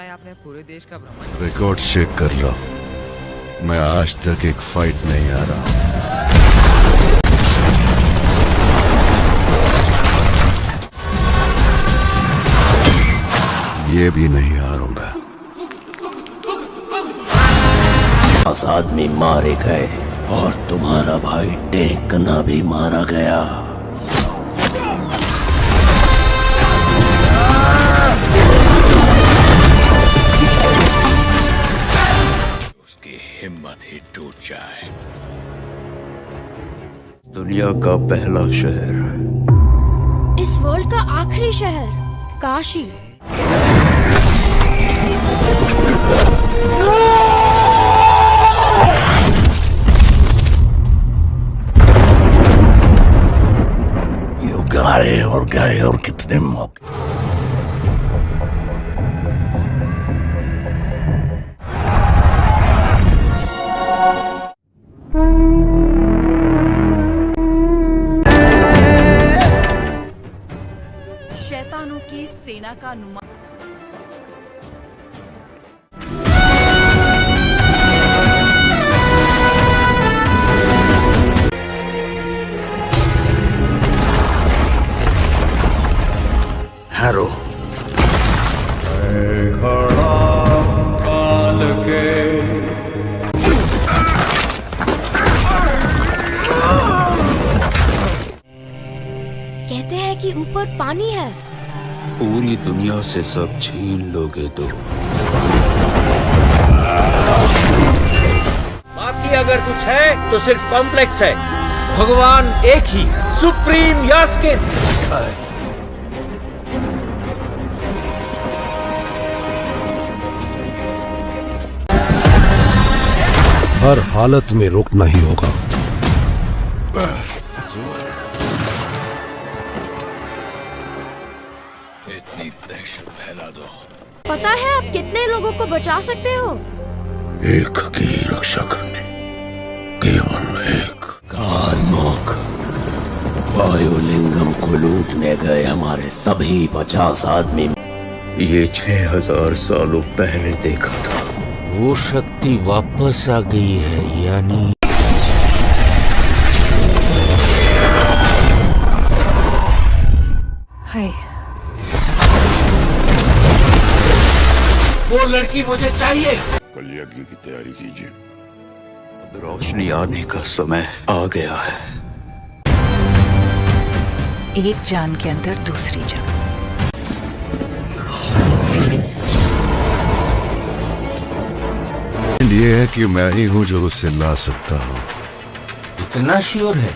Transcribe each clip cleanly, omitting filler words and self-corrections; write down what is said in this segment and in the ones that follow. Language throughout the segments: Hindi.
है आपने पूरे देश का भ्रमण। रिकॉर्ड चेक कर रहा हूं। मैं आज तक एक फाइट नहीं आ रहा। ये भी नहीं हारूंगा। 10 आदमी मारे गए और तुम्हारा भाई टेकना भी मारा गया। उसकी हिम्मत ही टूट जाए। दुनिया का पहला शहर, इस वर्ल्ड का आखिरी शहर, काशी। गाए और गए और कितने मौके। शैतानों की सेना का नुमा हैरो खड़ा काल के कहते हैं कि ऊपर पानी है। पूरी दुनिया से सब छीन लोगे तो बाकी अगर कुछ है तो सिर्फ कॉम्प्लेक्स है। भगवान एक ही, सुप्रीम यास्किन। हर हालत में रुकना ही होगा। इतनी दहशत फैला दो। पता है आप कितने लोगों को बचा सकते हो? एक की रक्षा करने केवल एक। कालमोक वायुलिंगम को लूटने गए हमारे सभी 50 आदमी। ये 6000 सालों पहले देखा था। वो शक्ति वापस आ गई है, यानी है। वो लड़की मुझे चाहिए। कल यज्ञ की तैयारी कीजिए। अब रोशनी आने का समय आ गया है। एक जान के अंदर दूसरी जान। ये है कि मैं ही हूं जो उसे ला सकता हूं। इतना श्योर है?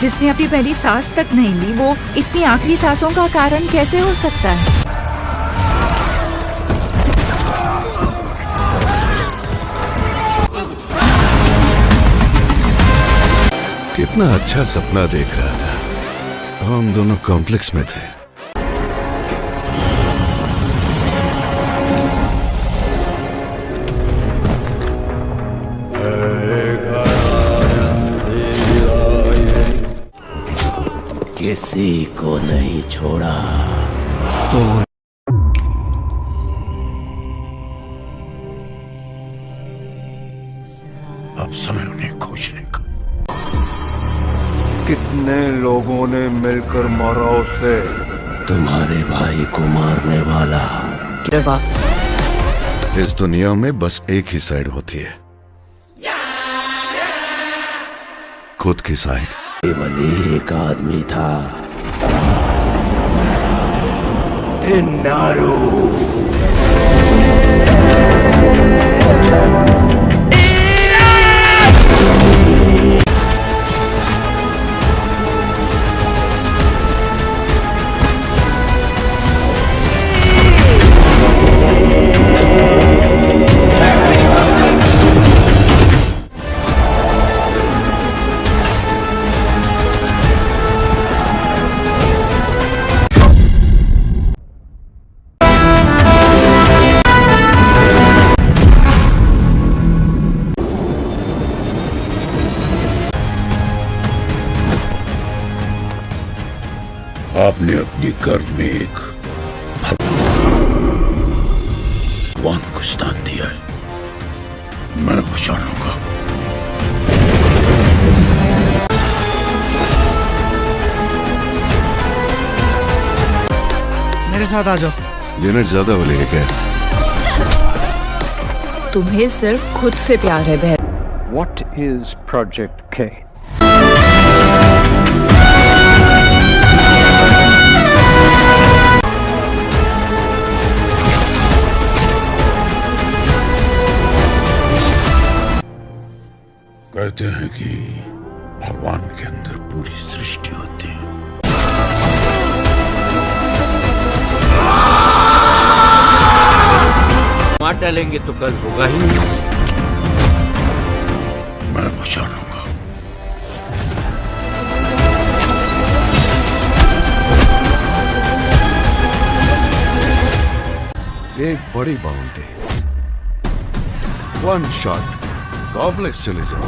जिसने अपनी पहली सांस तक नहीं ली, वो इतनी आखिरी सांसों का कारण कैसे हो सकता है? कितना अच्छा सपना देख रहा था। हम दोनों कॉम्प्लेक्स में थे। किसी को नहीं छोड़ा। अब समय उन्हें खोजने का। कितने लोगों ने मिलकर मारा उसे? तुम्हारे भाई को मारने वाला। इस दुनिया में बस एक ही साइड होती है, खुद की साइड। केवल एक आदमी था, नारू। आपने अपने घर में एक भगवान को स्थान दिया है, मैं बचा लूंगा। मेरे साथ आ जाओ। यूनिट ज्यादा बोलेगा क्या? तुम्हें सिर्फ खुद से प्यार है बहन। What is Project K? कहते हैं कि भगवान के अंदर पूरी सृष्टि होती है। मार डालेंगे तो कल होगा ही। मैं बचा लूंगा। एक बड़ी बाउंड्री, वन शॉट, कॉम्प्लेक्स चले जाओ।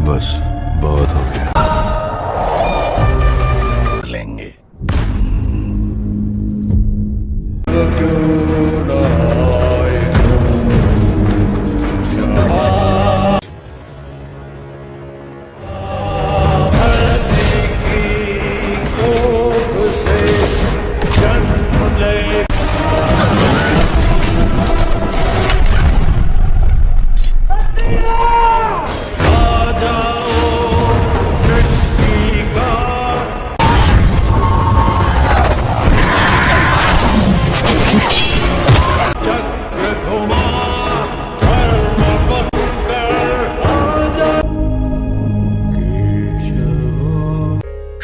बस बहुत हो गया। लेंगे।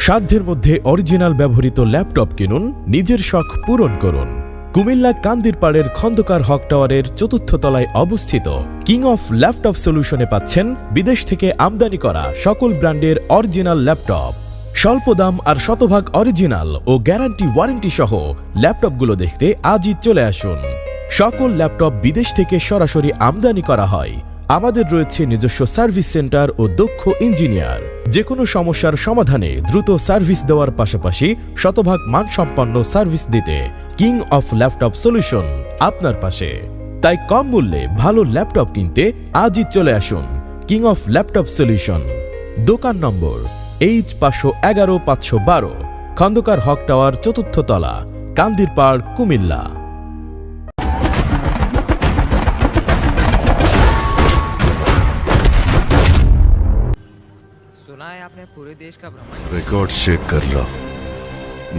সাধ্যের মধ্যে অরিজিনাল ব্যবহৃত ল্যাপটপ কিনুন, নিজের শখ পূরণ করুন। কুমিল্লা কান্দিরপাড়ের খন্দকার হক টাওয়ারের ৪র্থ তলায় অবস্থিত কিং অফ ল্যাপটপ সলিউশনে পাচ্ছেন বিদেশ থেকে আমদানি করা সকল ব্র্যান্ডের অরিজিনাল ল্যাপটপ। স্বল্প দাম আর শতভাগ অরিজিনাল ও গ্যারান্টি ওয়ারেন্টি সহ ল্যাপটপগুলো দেখতে আজই চলে আসুন। সকল ল্যাপটপ বিদেশ থেকে সরাসরি আমদানি করা হয়। আমাদের রয়েছে নিজস্ব সার্ভিস সেন্টার ও দক্ষ ইঞ্জিনিয়ার। যে কোনো সমস্যার সমাধানে দ্রুত সার্ভিস দেওয়ার পাশাপাশি শতভাগ মানসম্পন্ন সার্ভিস দিতে কিং অফ ল্যাপটপ সলিউশন আপনার পাশে। তাই কম মূল্যে ভালো ল্যাপটপ কিনতে আজই চলে আসুন কিং অফ ল্যাপটপ সলিউশন। দোকান নম্বর H511-512, খন্দকার হক টাওয়ার ৪র্থ তলা, কান্দিরপাড়, কুমিল্লা। सुना है आपने पूरे देश का भ्रमण। रिकॉर्ड चेक कर लो,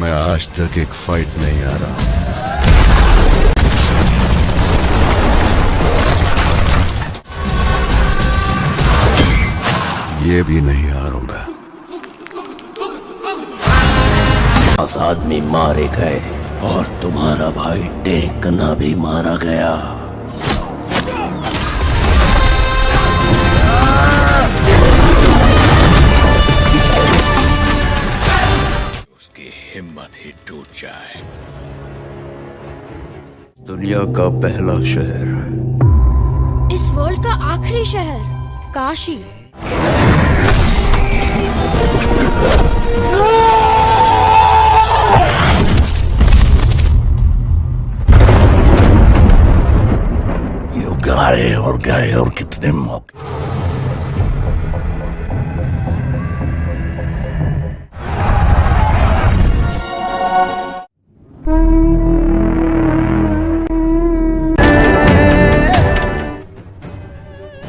मैं आज तक एक फाइट नहीं आ रहा। ये भी नहीं हारूंगा। 10 आदमी मारे गए और तुम्हारा भाई टेकना भी मारा गया। उसकी हिम्मत ही टूट जाए। दुनिया का पहला शहर, इस वर्ल्ड का आखिरी शहर काशी। ये गए और कितने मौके।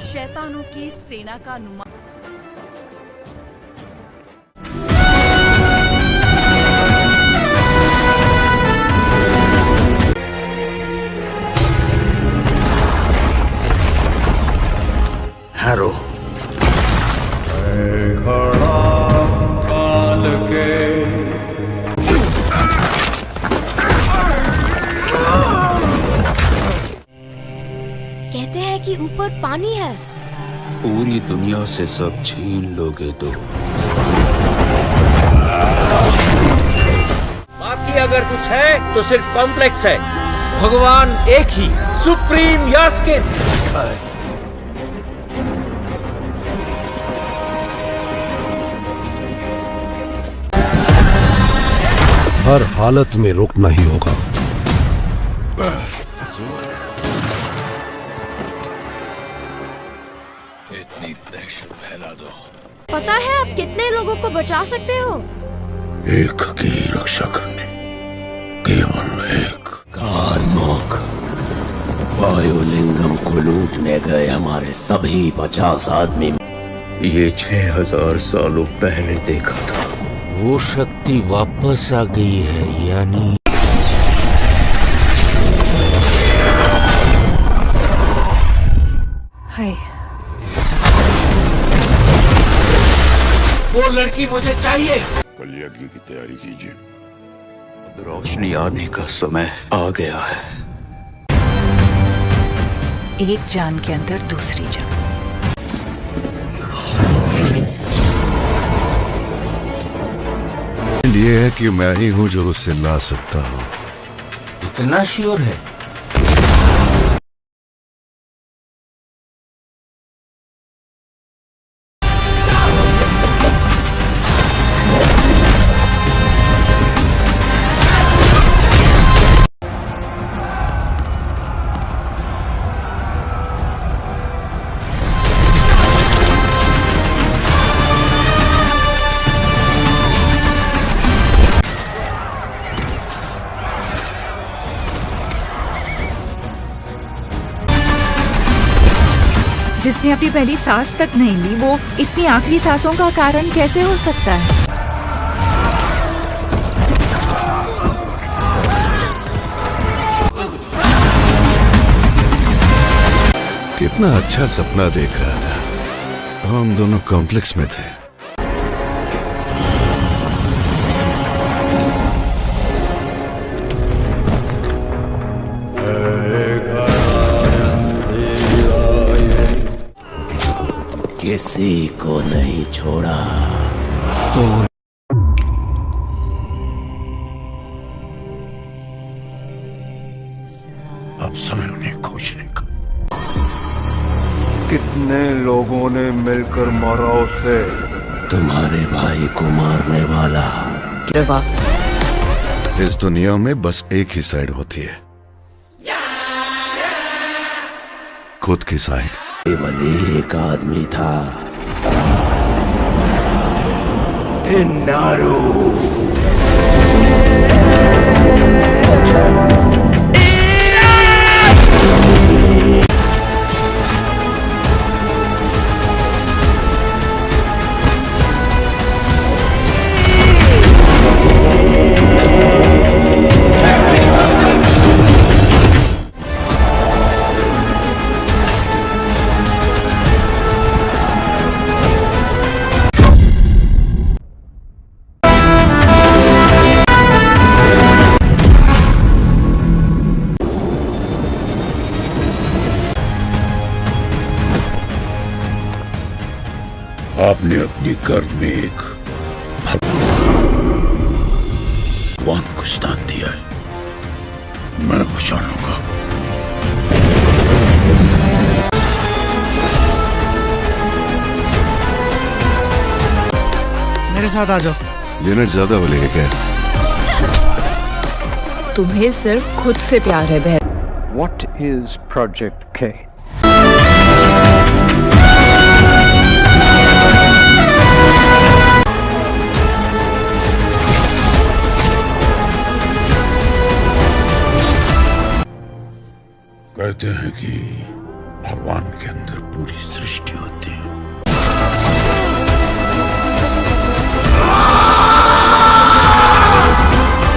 शैतानों की सेना का नुमा हैरो खड़ा काल के कहते हैं कि ऊपर पानी है। पूरी दुनिया से सब छीन लोगे तो बाकी अगर कुछ है तो सिर्फ कॉम्प्लेक्स है। भगवान एक ही, सुप्रीम यास्किन। हर हालत में रुकना ही होगा। इतनी दहशत फैला दो। पता है आप कितने लोगों को बचा सकते हो? एक की रक्षा करने केवल एक। कार्मुक, वायुलिंगम को लूटने गए हमारे सभी 50 आदमी। ये 6000 सालों पहले देखा था। वो शक्ति वापस आ गई है, यानी हाय, वो लड़की मुझे चाहिए। कलयज्ञ की तैयारी कीजिए। रोशनी आने का समय आ गया है। एक जान के अंदर दूसरी जान। ये है कि मैं ही हूँ जो उससे ला सकता हूँ। इतना श्योर है? जिसने अपनी पहली सांस तक नहीं ली, वो इतनी आखिरी सांसों का कारण कैसे हो सकता है? कितना अच्छा सपना देख रहा था। हम दोनों कॉम्प्लेक्स में थे। किसी को नहीं छोड़ा। अब समय उन्हें खोजने का। कितने लोगों ने मिलकर मारा उसे? तुम्हारे भाई को मारने वाला। इस दुनिया में बस एक ही साइड होती है, खुद की साइड। केवल एक आदमी था, नारू। आपने अपनी घर में एक भगवान को स्थान दिया है। मैं बचा लूंगा। मेरे साथ आ जाओ। यूनिट ज्यादा बोलेगा क्या? तुम्हें सिर्फ खुद से प्यार है बहन। What is Project K? कहते हैं कि भगवान के अंदर पूरी सृष्टि होती है।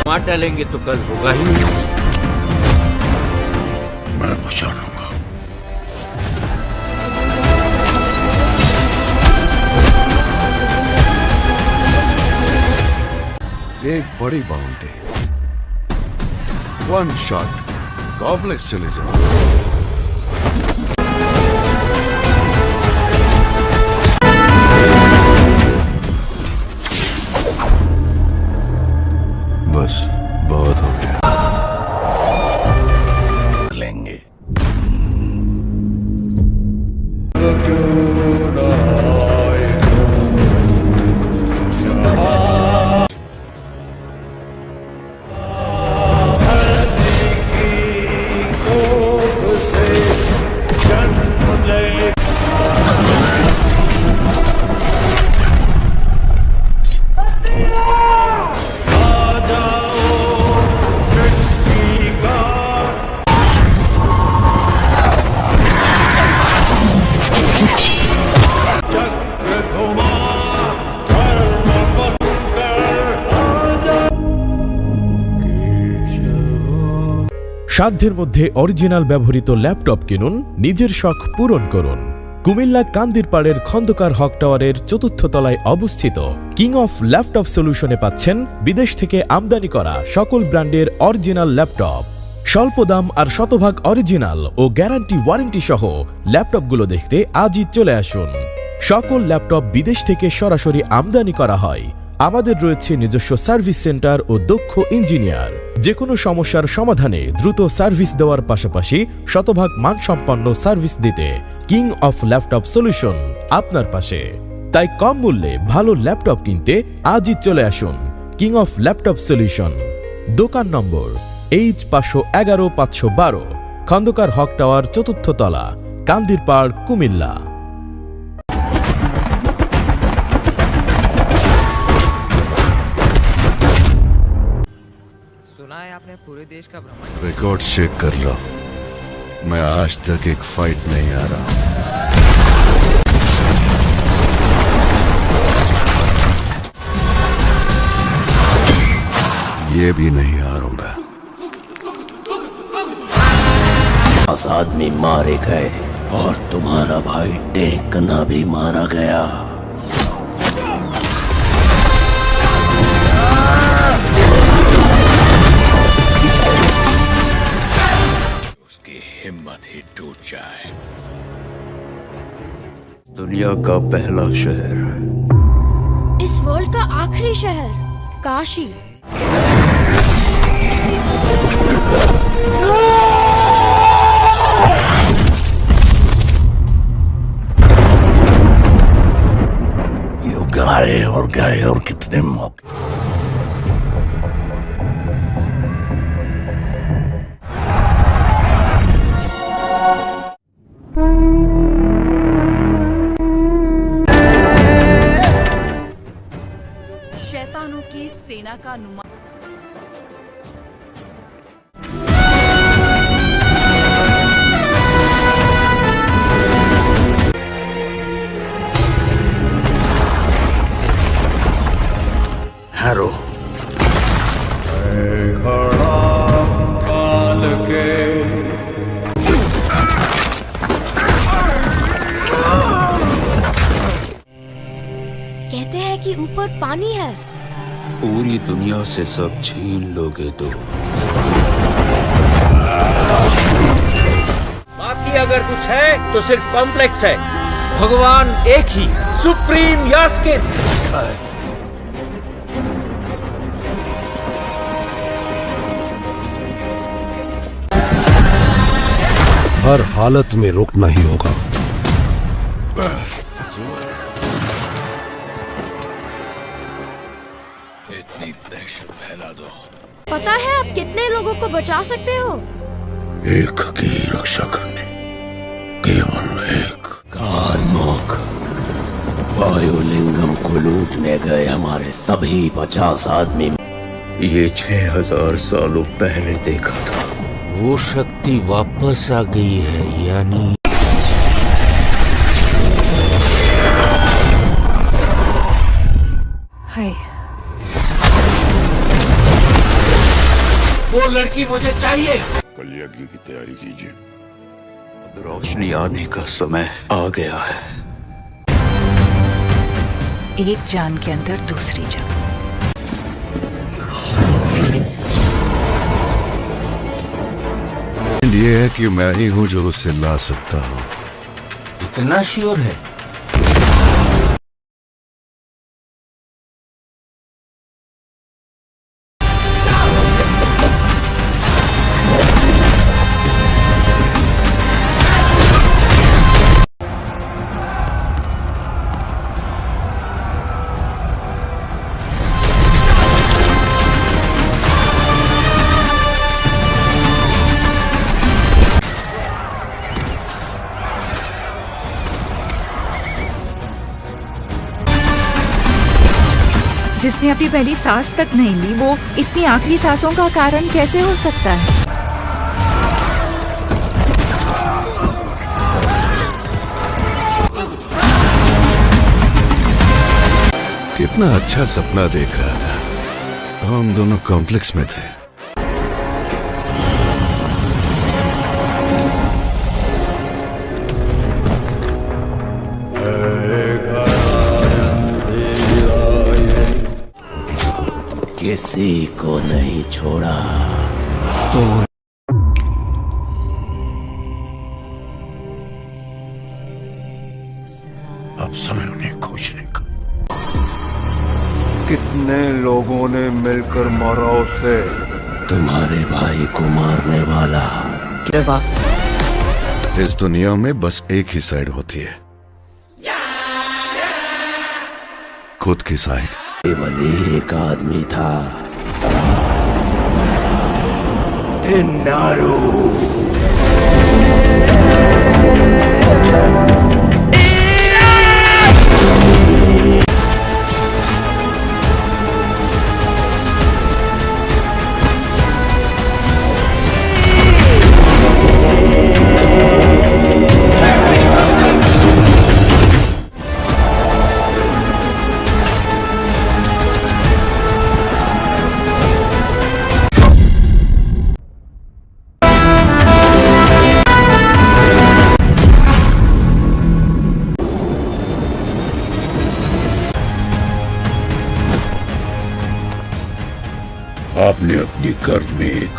मार डालेंगे तो कल होगा ही नहीं। मैं बचा लूंगा। एक बड़ी बाउंड्री, वन शॉट, कॉम्प्लेक्स चले जाओ। बस बहुत हो गया। लेंगे। সাধ্যের মধ্যে অরিজিনাল ব্যবহৃত ল্যাপটপ কিনুন, নিজের শখ পূরণ করুন। কুমিল্লা কান্দিরপাড়ের খন্দকার হক টাওয়ারের ৪র্থ তলায় অবস্থিত কিং অফ ল্যাপটপ সলিউশনে পাচ্ছেন বিদেশ থেকে আমদানি করা সকল ব্র্যান্ডের অরিজিনাল ল্যাপটপ। স্বল্প দাম আর শতভাগ অরিজিনাল ও গ্যারান্টি ওয়ারেন্টি সহ ল্যাপটপগুলো দেখতে আজই চলে আসুন। সকল ল্যাপটপ বিদেশ থেকে সরাসরি আমদানি করা হয়। আমাদের রয়েছে নিজস্ব সার্ভিস সেন্টার ও দক্ষ ইঞ্জিনিয়ার। যে কোনো সমস্যার সমাধানে দ্রুত সার্ভিস দেওয়ার পাশাপাশি শতভাগ মানসম্পন্ন সার্ভিস দিতে কিং অফ ল্যাপটপ সলিউশন আপনার পাশে। তাই কম মূল্যে ভালো ল্যাপটপ কিনতে আজই চলে আসুন কিং অফ ল্যাপটপ সলিউশন। দোকান নম্বর H511-512, খন্দকার হক টাওয়ার ৪র্থ তলা, কান্দিরপাড়, কুমিল্লা। सुना है आपने पूरे देश का भ्रमण। रिकॉर्ड चेक कर रहा हूं। मैं आज तक एक फाइट नहीं आ रहा। ये भी नहीं हारूंगा। 50 आदमी मारे गए और तुम्हारा भाई टेकना भी मारा गया। उसकी हिम्मत ही टूट जाए। दुनिया का पहला शहर, इस वर्ल्ड का आखिरी शहर काशी। गए और कितने मौके। शैतानों की सेना का नुमा हैरो खड़ा काल के कहते हैं कि ऊपर पानी है। पूरी दुनिया से सब छीन लोगे तो बाकी अगर कुछ है तो सिर्फ कॉम्प्लेक्स है। भगवान एक ही, सुप्रीम यास्किन। हर हालत में रुकना ही होगा। इतनी दहशत फैला दो। पता है आप कितने लोगों को बचा सकते हो? एक की रक्षा करने केवल एक। कालमोक वायुलिंगम को लूटने गए हमारे सभी 50 आदमी। ये 6000 सालों पहले देखा था। वो शक्ति वापस आ गई है, यानी है। वो लड़की मुझे चाहिए। कल यज्ञ की तैयारी कीजिए। रोशनी आने का समय आ गया है। एक जान के अंदर दूसरी जान। ये है कि मैं ही हूं जो उसे ला सकता हूं। इतना श्योर है? जिसने अपनी पहली सांस तक नहीं ली, वो इतनी आखिरी सांसों का कारण कैसे हो सकता है? कितना अच्छा सपना देख रहा था। हम दोनों कॉम्प्लेक्स में थे। किसी को नहीं छोड़ा। अब समय उन्हें खोजने का। कितने लोगों ने मिलकर मारा उसे? तुम्हारे भाई को मारने वाला। इस दुनिया में बस एक ही साइड होती है, खुद की साइड। केवल एक आदमी था, नारू। आपने अपनी गर्भ में एक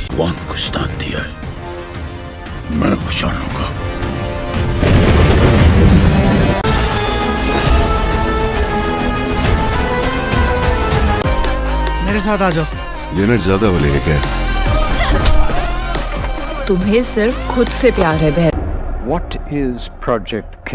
भगवान को स्थान दिया है, मैं बचा लूंगा। मेरे साथ आ जाओ। यूनिट ज्यादा बोलेगा क्या? तुम्हें सिर्फ खुद से प्यार है बहन। What is Project K?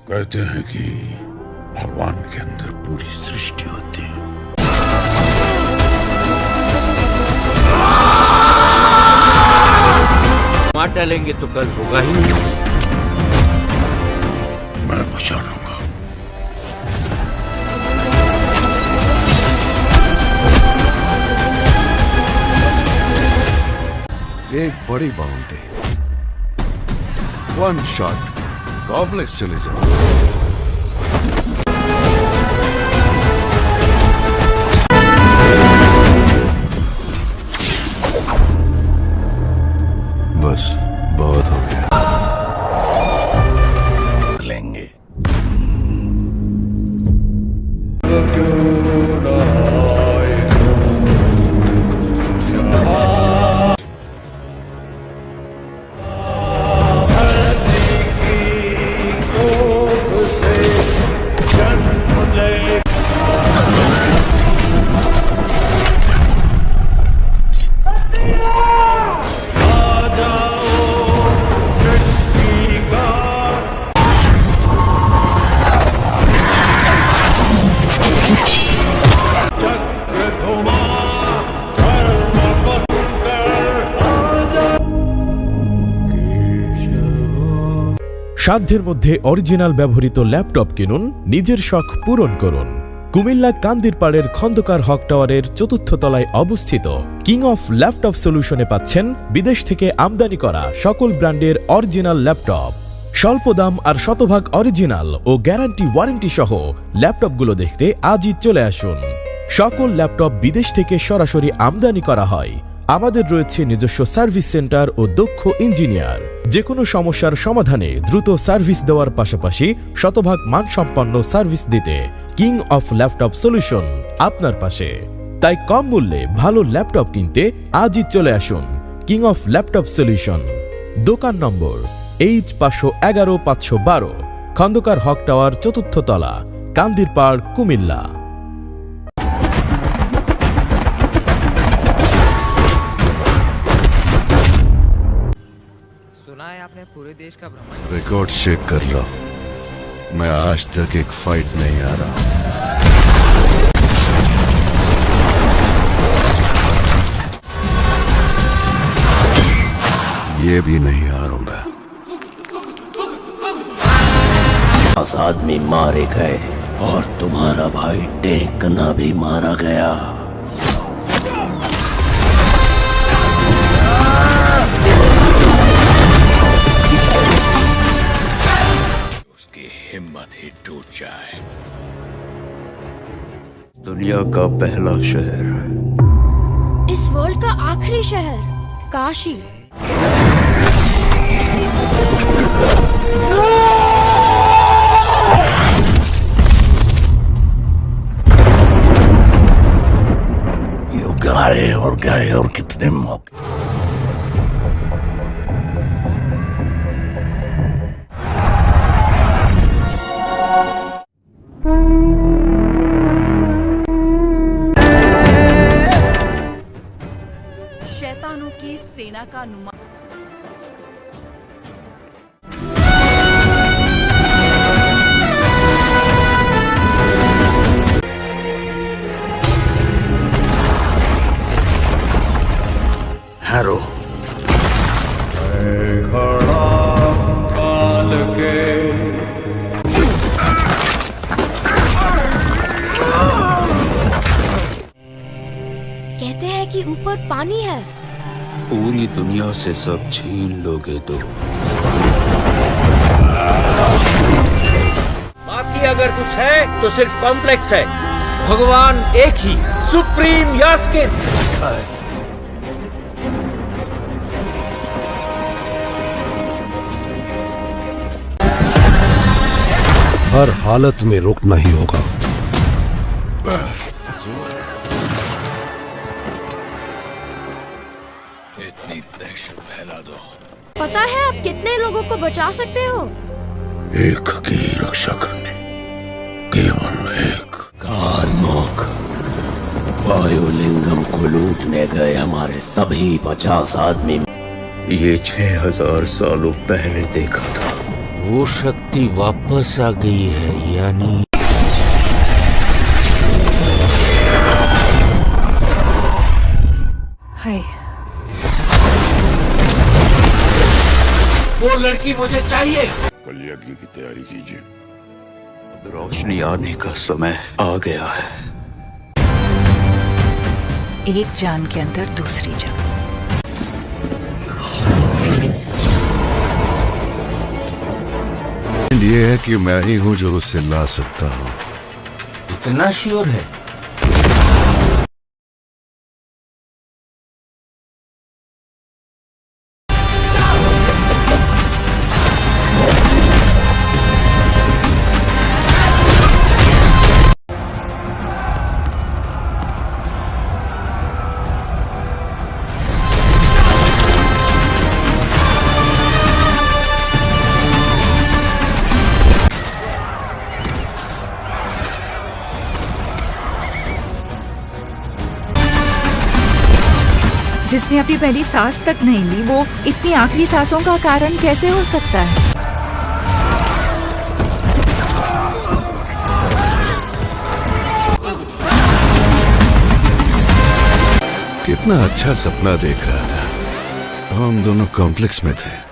कहते हैं कि भगवान के अंदर पूरी सृष्टि होती है। मार डालेंगे तो कल होगा ही नहीं। मैं बचा लूंगा। एक बड़ी बाउंड्री, वन शॉट, कॉम्प्लेक्स चले जाओ। बस बहुत हो गया। लेंगे। সাধ্যের মধ্যে অরিজিনাল ব্যবহৃত ল্যাপটপ কিনুন, নিজের শখ পূরণ করুন। কুমিল্লা কান্দিরপাড়ের খন্দকার হক টাওয়ারের ৪র্থ তলায় অবস্থিত কিং অফ ল্যাপটপ সলিউশনে পাচ্ছেন বিদেশ থেকে আমদানি করা সকল ব্র্যান্ডের অরিজিনাল ল্যাপটপ। স্বল্প দাম আর শতভাগ অরিজিনাল ও গ্যারান্টি ওয়ারেন্টি সহ ল্যাপটপগুলো দেখতে আজই চলে আসুন। সকল ল্যাপটপ বিদেশ থেকে সরাসরি আমদানি করা হয়। আমাদের রয়েছে নিজস্ব সার্ভিস সেন্টার ও দক্ষ ইঞ্জিনিয়ার। যে কোনো সমস্যার সমাধানে দ্রুত সার্ভিস দেওয়ার পাশাপাশি শতভাগ মানসম্পন্ন সার্ভিস দিতে কিং অফ ল্যাপটপ সলিউশন আপনার পাশে। তাই কম মূল্যে ভালো ল্যাপটপ কিনতে আজই চলে আসুন কিং অফ ল্যাপটপ সলিউশন। দোকান নম্বর H511-512, খন্দকার হক টাওয়ার ৪র্থ তলা, কান্দিরপাড়, কুমিল্লা। सुना है आपने पूरे देश का भ्रमण। रिकॉर्ड चेक कर लो, मैं आज तक एक फाइट नहीं आ रहा। ये भी नहीं हारूंगा। 10 आदमी मारे गए और तुम्हारा भाई टेकना भी मारा गया। उसकी हिम्मत ही टूट जाए। दुनिया का पहला शहर, इस वर्ल्ड का आखिरी शहर काशी। क्यों गए और कितने मौके। शैतानों की सेना का नुमा हैरो खड़ा काल के कहते हैं कि ऊपर पानी है। पूरी दुनिया से सब छीन लोगे तो बाकी अगर कुछ है तो सिर्फ कॉम्प्लेक्स है। भगवान एक ही, सुप्रीम यास्किन। हर हालत में रुकना ही होगा। इतनी दहशत फैला दो। पता है आप कितने लोगों को बचा सकते हो? एक की रक्षा करने केवल एक। कार्मोक वायुलिंगम को लूटने गए हमारे सभी 50 आदमी। ये 6000 सालों पहले देखा था। वो शक्ति वापस आ गई है, यानी हाय। वो लड़की मुझे चाहिए। कल यज्ञ की तैयारी कीजिए। रोशनी आने का समय आ गया है। एक जान के अंदर दूसरी जान। ये है कि मैं ही हूं जो उससे ला सकता हूं। इतना श्योर है? जिसने अपनी पहली सांस तक नहीं ली, वो इतनी आखिरी सांसों का कारण कैसे हो सकता है? कितना अच्छा सपना देख रहा था। हम दोनों कॉम्प्लेक्स में थे।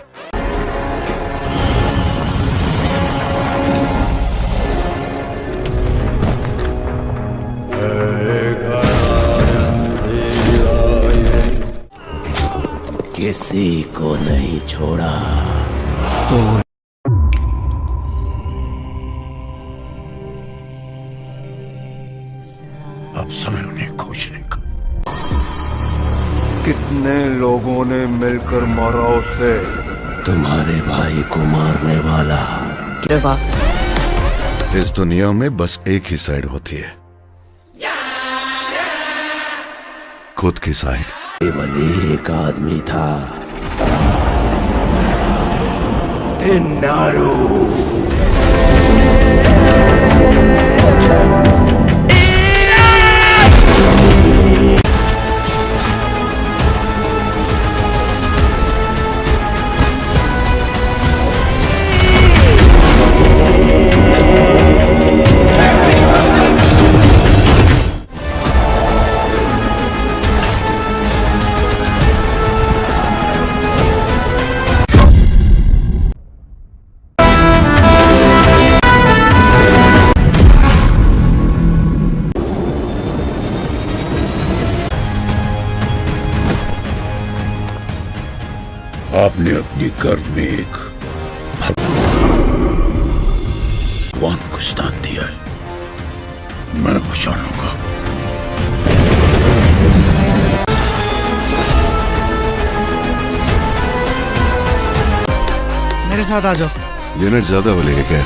किसी को नहीं छोड़ा। अब समय उन्हें खोजने का। कितने लोगों ने मिलकर मारा उसे। तुम्हारे भाई को मारने वाला। इस दुनिया में बस एक ही साइड होती है, खुद की साइड। केवल एक आदमी था, नारू। आपने अपनी गर्भ में एक भगवान को स्थान दिया है। मैं पहचानूंगा। साथ आ जाओ। यूनिट ज्यादा बोलेगा क्या?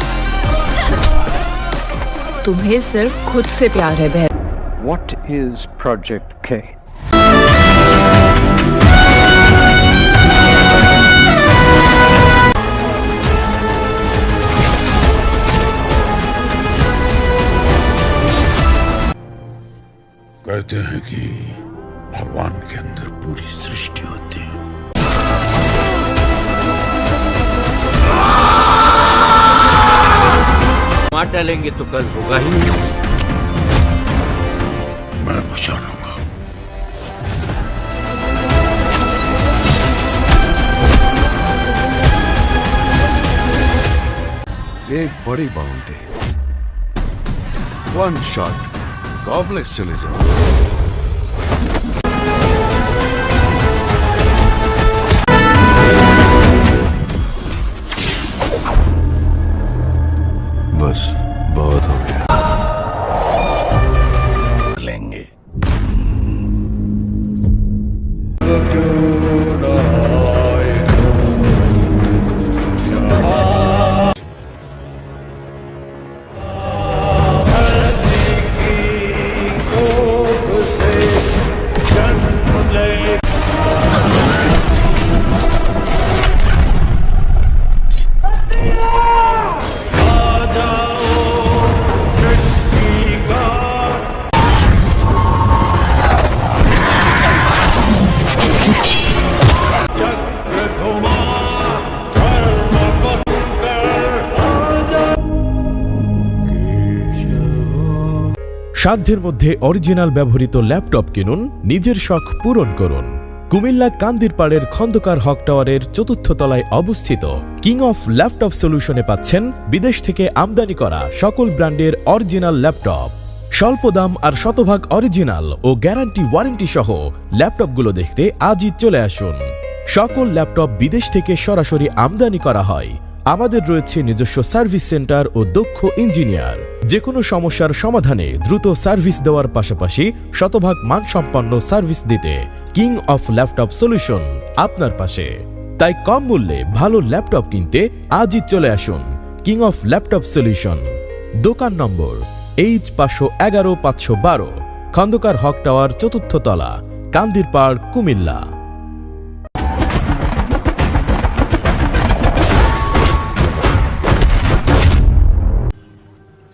तुम्हें सिर्फ खुद से प्यार है बहन। What is Project K? कहते हैं कि भगवान के अंदर पूरी सृष्टि होती है। मार डालेंगे तो कल होगा ही नहीं। मैं बुझा लूंगा। एक बड़ी बाउंड्री, वन शॉट, कॉम्प्लेक्स चले जाओ। बस बहुत हो गया। लेंगे। সাধ্যের মধ্যে অরিজিনাল ব্যবহৃত ল্যাপটপ কিনুন, নিজের শখ পূরণ করুন। কুমিল্লা কান্দিরপাড়ের খন্দকার হক টাওয়ারের ৪র্থ তলায় অবস্থিত কিং অফ ল্যাপটপ সলিউশনে পাচ্ছেন বিদেশ থেকে আমদানি করা সকল ব্র্যান্ডের অরিজিনাল ল্যাপটপ। স্বল্প দাম আর শতভাগ অরিজিনাল ও গ্যারান্টি ওয়ারেন্টি সহ ল্যাপটপগুলো দেখতে আজই চলে আসুন। সকল ল্যাপটপ বিদেশ থেকে সরাসরি আমদানি করা হয়। আমাদের রয়েছে নিজস্ব সার্ভিস সেন্টার ও দক্ষ ইঞ্জিনিয়ার। যে কোনো সমস্যার সমাধানে দ্রুত সার্ভিস দেওয়ার পাশাপাশি শতভাগ মানসম্পন্ন সার্ভিস দিতে কিং অফ ল্যাপটপ সলিউশন আপনার পাশে। তাই কম মূল্যে ভালো ল্যাপটপ কিনতে আজই চলে আসুন কিং অফ ল্যাপটপ সলিউশন। দোকান নম্বর H511-512, খন্দকার হক টাওয়ার ৪র্থ তলা, কান্দিরপাড়, কুমিল্লা।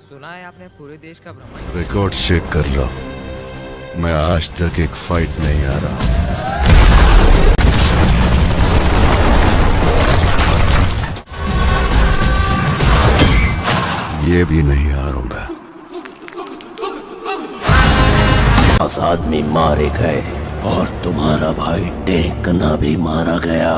सुना है आपने पूरे देश का भ्रमण। रिकॉर्ड चेक कर लो, मैं आज तक एक फाइट नहीं आ रहा। ये भी नहीं हारूंगा। 10 आदमी मारे गए और तुम्हारा भाई टेकना भी मारा गया।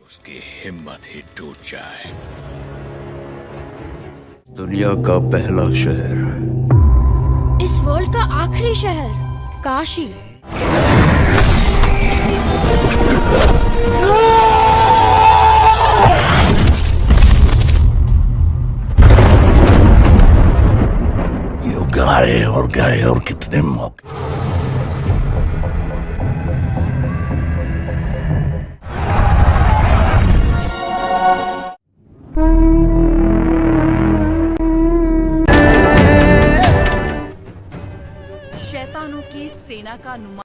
उसकी हिम्मत ही टूट जाए। दुनिया का पहला शहर, इस वर्ल्ड का आखिरी शहर काशी। यूं गए और कितने मौके। शैतानों की सेना का नुमा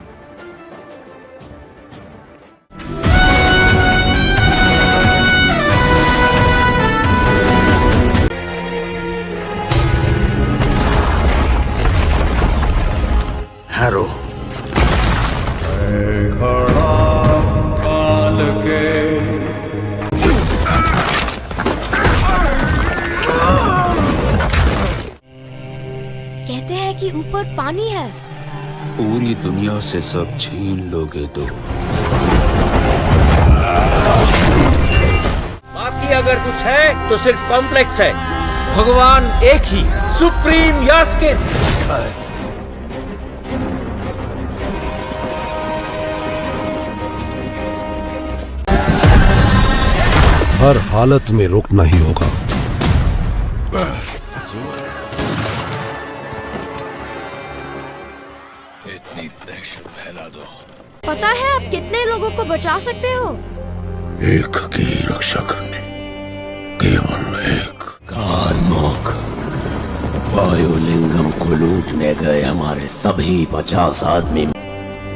हैरो खड़ा काल के कहते हैं कि ऊपर पानी है। पूरी दुनिया से सब छीन लोगे तो बाकी अगर कुछ है तो सिर्फ कॉम्प्लेक्स है। भगवान एक ही, सुप्रीम यास्किन। हर हालत में रुकना ही होगा। पता है आप कितने लोगों को बचा सकते हो? एक की रक्षा करने केवल एक। कालमोक वायुलिंगम को लूटने गए हमारे सभी 50 आदमी।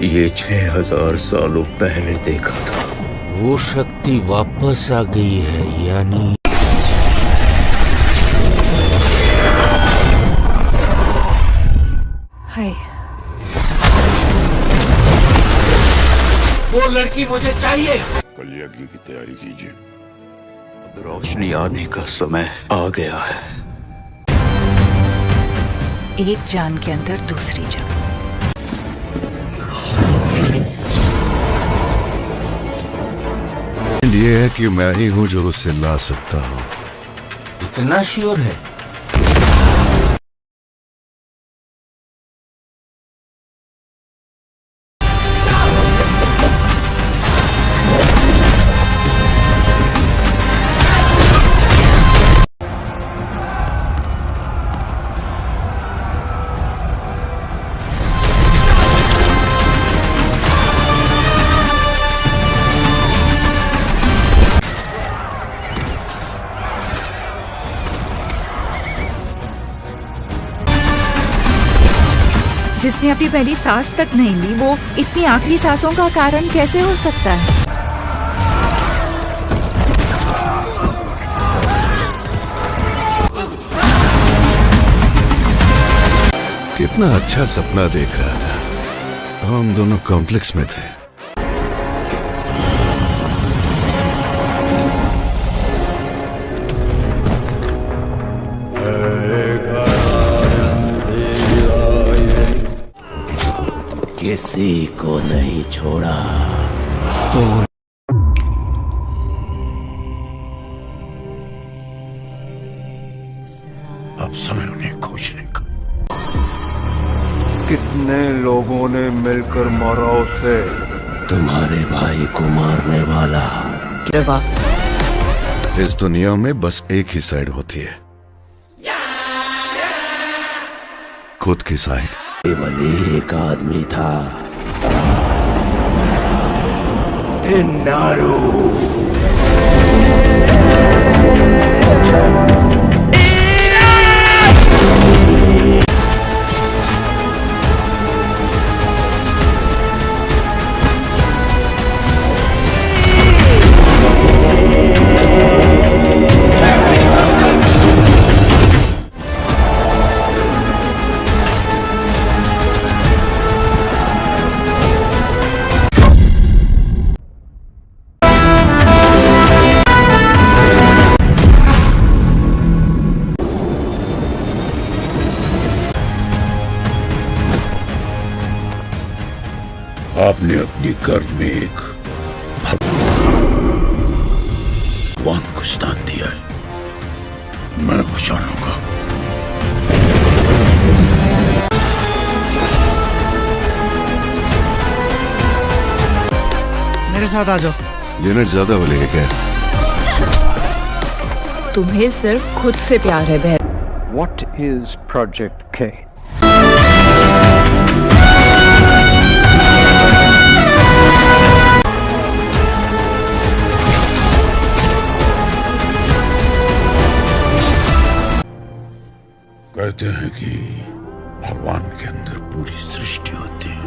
ये 6000 सालों पहले देखा था। वो शक्ति वापस आ गई है, यानी हाय। वो लड़की मुझे चाहिए। कल यज्ञ की तैयारी कीजिए। रोशनी आने का समय आ गया है। एक जान के अंदर दूसरी जान। ये है कि मैं ही हूँ जो उसे ला सकता हूँ। इतना श्योर है? जिसने अपनी पहली सांस तक नहीं ली, वो इतनी आखिरी सांसों का कारण कैसे हो सकता है? कितना अच्छा सपना देख रहा था। हम दोनों कॉम्प्लेक्स में थे। किसी को नहीं छोड़ा। अब समय उन्हें खोजने का। कितने लोगों ने मिलकर मारा उसे? तुम्हारे भाई को मारने वाला। इस दुनिया में बस एक ही साइड होती है, खुद की साइड। केवल एक आदमी था, नारू। आपने अपनी गर्भ में एक भगवान को स्थान दिया है। मैं बचा लूंगा। मेरे साथ आ जाओ। यूनिट ज्यादा बोलेगा क्या? तुम्हें सिर्फ खुद से प्यार है बहन। What is Project K? कहते हैं कि भगवान के अंदर पूरी सृष्टि होती है।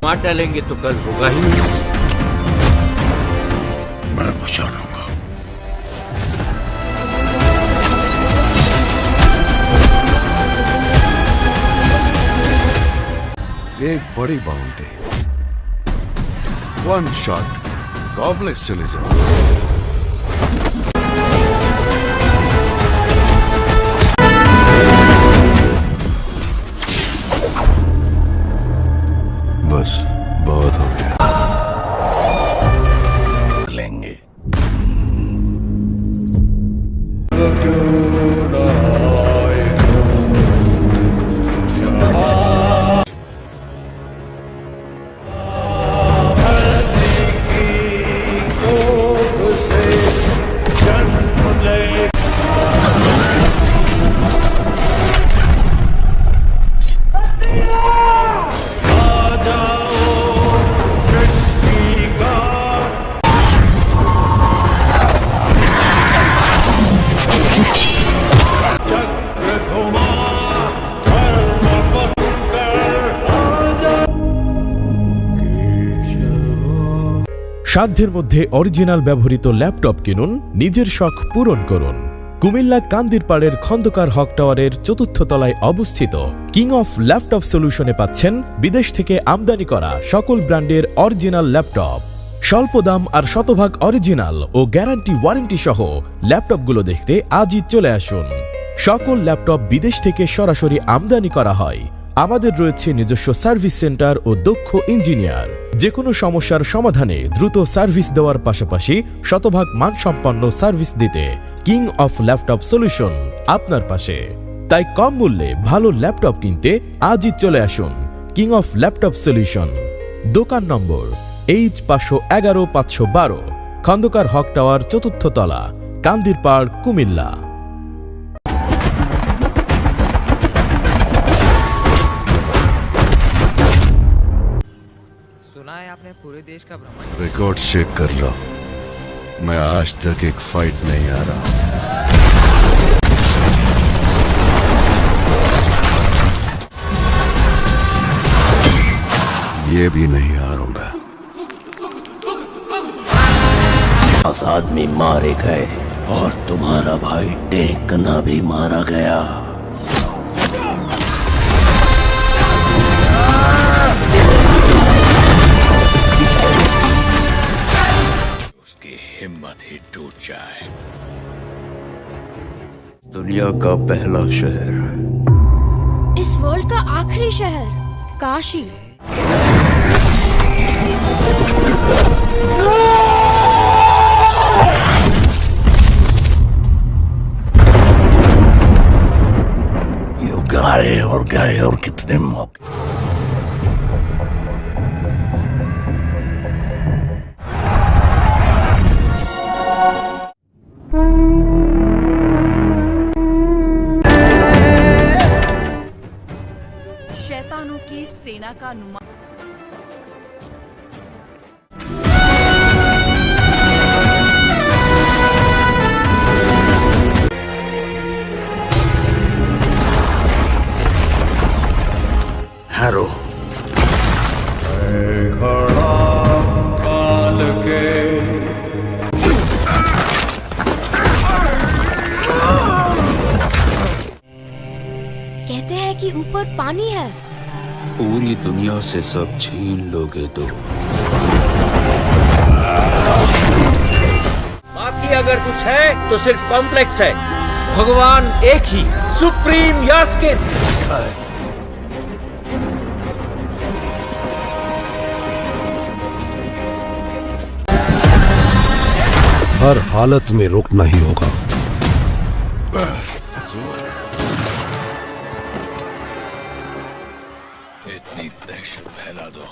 मार डालेंगे तो कल होगा ही नहीं। मैं बचा लूंगा। एक बड़ी बाउंड्री, 1 शॉट, कॉम्प्लेक्स चले जाओ। बस बहुत हो गया। लेंगे। সাধ্যের মধ্যে অরিজিনাল ব্যবহৃত ল্যাপটপ কিনুন, নিজের শখ পূরণ করুন। কুমিল্লা কান্দিরপাড়ের খন্দকার হক টাওয়ারের ৪র্থ তলায় অবস্থিত কিং অফ ল্যাপটপ সলিউশনে পাচ্ছেন বিদেশ থেকে আমদানি করা সকল ব্র্যান্ডের অরিজিনাল ল্যাপটপ। স্বল্প দাম আর শতভাগ অরিজিনাল ও গ্যারান্টি ওয়ারেন্টি সহ ল্যাপটপগুলো দেখতে আজই চলে আসুন। সকল ল্যাপটপ বিদেশ থেকে সরাসরি আমদানি করা হয়। আমাদের রয়েছে নিজস্ব সার্ভিস সেন্টার ও দক্ষ ইঞ্জিনিয়ার। যে কোনো সমস্যার সমাধানে দ্রুত সার্ভিস দেওয়ার পাশাপাশি শতভাগ মানসম্পন্ন সার্ভিস দিতে কিং অফ ল্যাপটপ সলিউশন আপনার পাশে। তাই কম মূল্যে ভালো ল্যাপটপ কিনতে আজই চলে আসুন কিং অফ ল্যাপটপ সলিউশন। দোকান নম্বর H511-512, খন্দকার হক টাওয়ার ৪র্থ তলা, কান্দিরপাড়, কুমিল্লা। सुना है आपने पूरे देश का भ्रमण। रिकॉर्ड चेक कर लो, मैं आज तक एक फाइट नहीं आ रहा। ये भी नहीं आ रहा मैं। 50 आदमी मारे गए और तुम्हारा भाई टेकना भी मारा गया। उसकी हिम्मत ही टूट जाए। दुनिया का पहला शहर, इस वर्ल्ड का आखिरी शहर काशी। गए और कितने मौके। शैतानों की सेना का नुमा हैरो खड़ा काल के कहते हैं कि ऊपर पानी है। पूरी दुनिया से सब छीन लोगे तो बाकी अगर कुछ है तो सिर्फ कॉम्प्लेक्स है। भगवान एक ही, सुप्रीम यास्किन। हर हालत में रुकना ही होगा। इतनी दहशत फैला दो।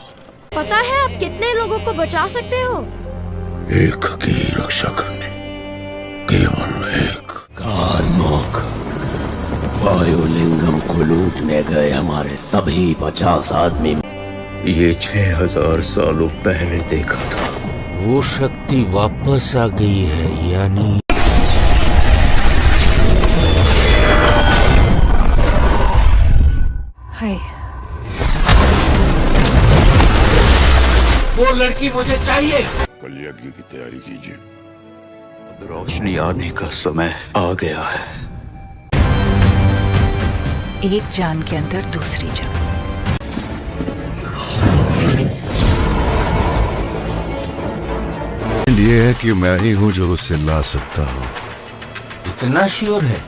पता है आप कितने लोगों को बचा सकते हो? एक की रक्षा करने केवल एक। कार्मुक वायुलिंगम को लूटने गए हमारे सभी 50 आदमी। ये 6000 सालों पहले देखा था। वो शक्ति वापस आ गई है, यानी है। वो लड़की मुझे चाहिए। कल यज्ञ की तैयारी कीजिए। अब रोशनी आने का समय आ गया है। एक जान के अंदर दूसरी जान। ये है कि मैं ही हूं जो उसे ला सकता हूं। इतना श्योर है?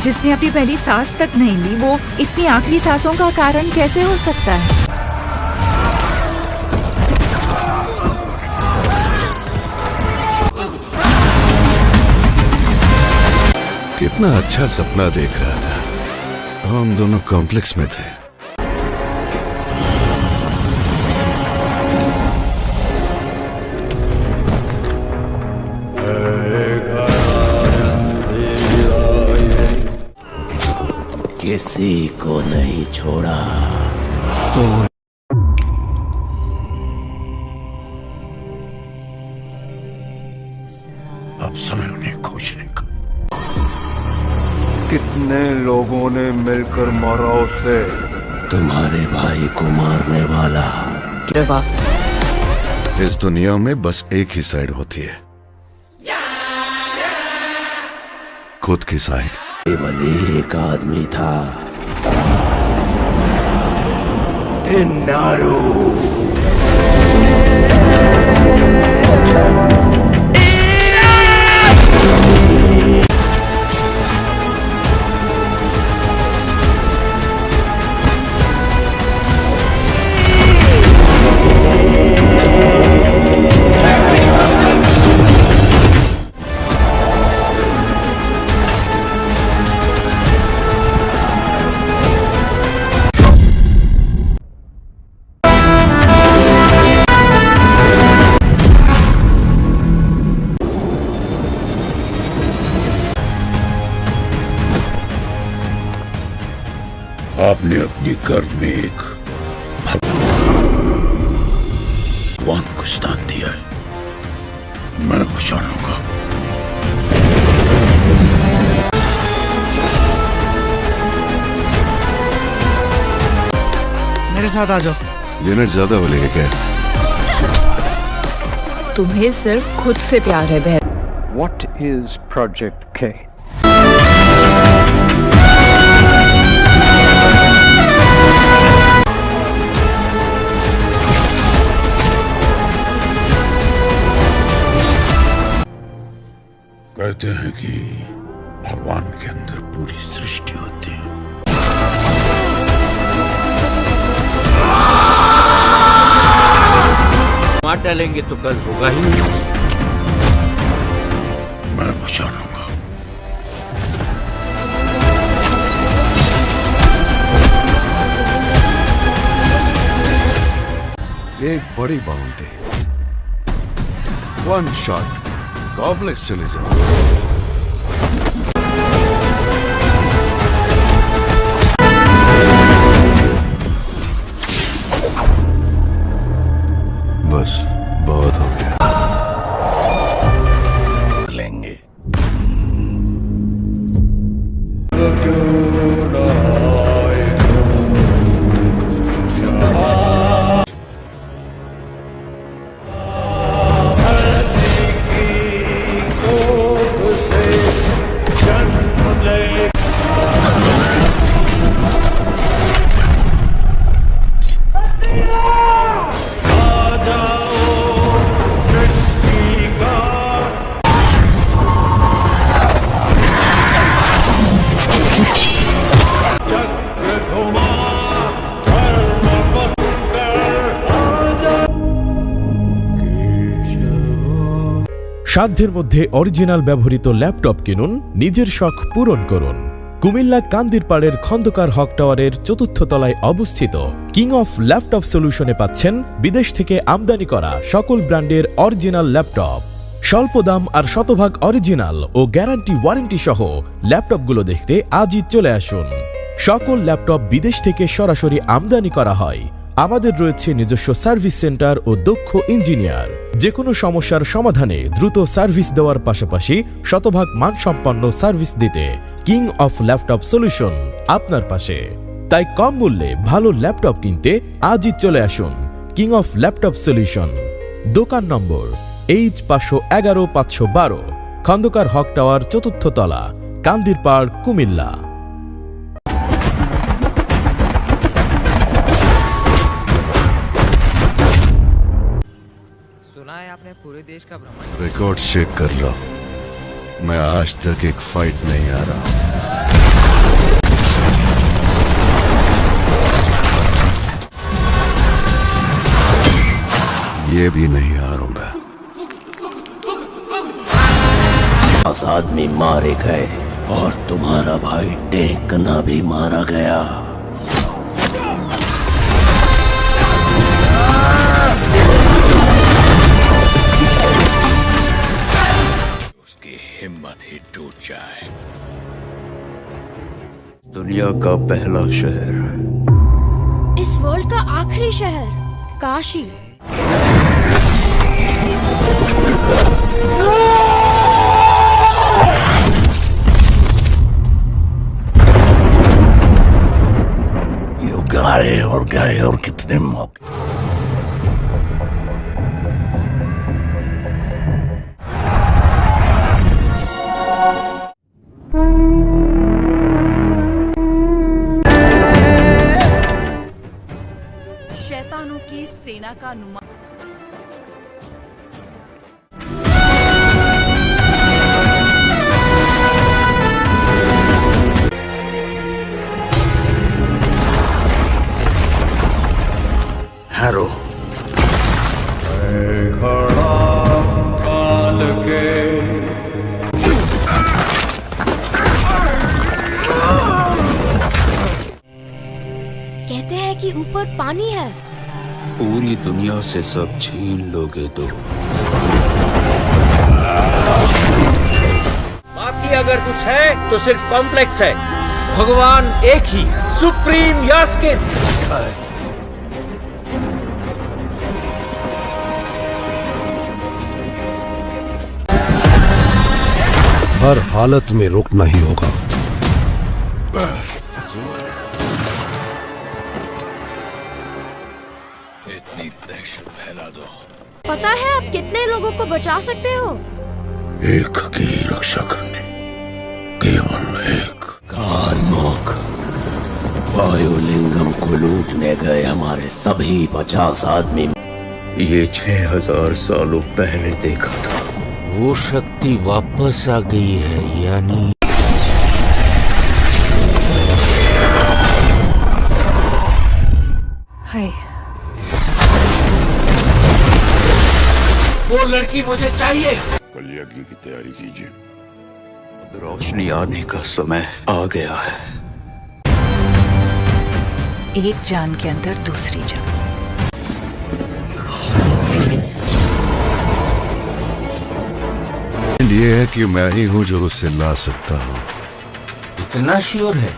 जिसने अपनी पहली सांस तक नहीं ली, वो इतनी आखिरी सांसों का कारण कैसे हो सकता है? कितना अच्छा सपना देख रहा था। हम दोनों कॉम्प्लेक्स में थे। किसी को नहीं छोड़ा। अब समय उन्हें खोजने का। कितने लोगों ने मिलकर मारा उसे? तुम्हारे भाई को मारने वाला। इस दुनिया में बस एक ही साइड होती है, खुद की साइड। केवल एक आदमी था, नारू। आपने अपनी गर्भ में एक भगवान को स्थान दिया है, मैं बचा लूंगा। मेरे साथ आ जाओ। यूनिट ज्यादा बोलेगा क्या? तुम्हें सिर्फ खुद से प्यार है बहन। What is Project K? कहते हैं कि भगवान के अंदर पूरी सृष्टि होती है। मार डालेंगे तो कल होगा ही नहीं। मैं बचा लूंगा। एक बड़ी बाउंड्री, वन शॉट, कॉम्प्लेक्स चले जाओ। बस बहुत हो गया। लेंगे। সাধ্যের মধ্যে অরিজিনাল ব্যবহৃত ল্যাপটপ কিনুন, নিজের শখ পূরণ করুন। কুমিল্লা কান্দিরপাড়ের খন্দকার হক টাওয়ারের ৪র্থ তলায় অবস্থিত কিং অফ ল্যাপটপ সলিউশনে পাচ্ছেন বিদেশ থেকে আমদানি করা সকল ব্র্যান্ডের অরিজিনাল ল্যাপটপ। স্বল্প দাম আর শতভাগ অরিজিনাল ও গ্যারান্টি ওয়ারেন্টি সহ ল্যাপটপগুলো দেখতে আজই চলে আসুন। সকল ল্যাপটপ বিদেশ থেকে সরাসরি আমদানি করা হয়। আমাদের রয়েছে নিজস্ব সার্ভিস সেন্টার ও দক্ষ ইঞ্জিনিয়ার। যে কোনো সমস্যার সমাধানে দ্রুত সার্ভিস দেওয়ার পাশাপাশি শতভাগ মানসম্পন্ন সার্ভিস দিতে কিং অফ ল্যাপটপ সলিউশন আপনার পাশে। তাই কম মূল্যে ভালো ল্যাপটপ কিনতে আজই চলে আসুন কিং অফ ল্যাপটপ সলিউশন। দোকান নম্বর H511-512, খন্দকার হক টাওয়ার ৪র্থ তলা, কান্দিরপাড়, কুমিল্লা। सुना है आपने पूरे देश का भ्रमण। रिकॉर्ड चेक कर लो, मैं आज तक एक फाइट नहीं आ रहा। ये भी नहीं हारूंगा। 10 आदमी मारे गए और तुम्हारा भाई टेकना भी मारा गया। दुनिया का पहला शहर, इस वर्ल्ड का आखिरी शहर काशी। ये गए और कितने मौके। शैतानों की सेना का नुमा हैरो खड़ा काल के कहते हैं कि ऊपर पानी है। पूरी दुनिया से सब छीन लोगे तो बाकी अगर कुछ है तो सिर्फ कॉम्प्लेक्स है। भगवान एक ही, सुप्रीम यास्किन। हर हालत में रुकना ही होगा। इतनी दहशत फैला दो। पता है आप कितने लोगों को बचा सकते हो? एक की रक्षा करने केवल एक। कार्मोक वायुलिंगम को लूटने गए हमारे सभी 50 आदमी। ये 6000 सालों पहले देखा था। वो शक्ति वापस आ गई है, यानी है। वो लड़की मुझे चाहिए। कल यज्ञ की तैयारी कीजिए। रोशनी आने का समय आ गया है। एक जान के अंदर दूसरी जान। ये है कि मैं ही हूँ जो उसे ला सकता हूँ। इतना श्योर है?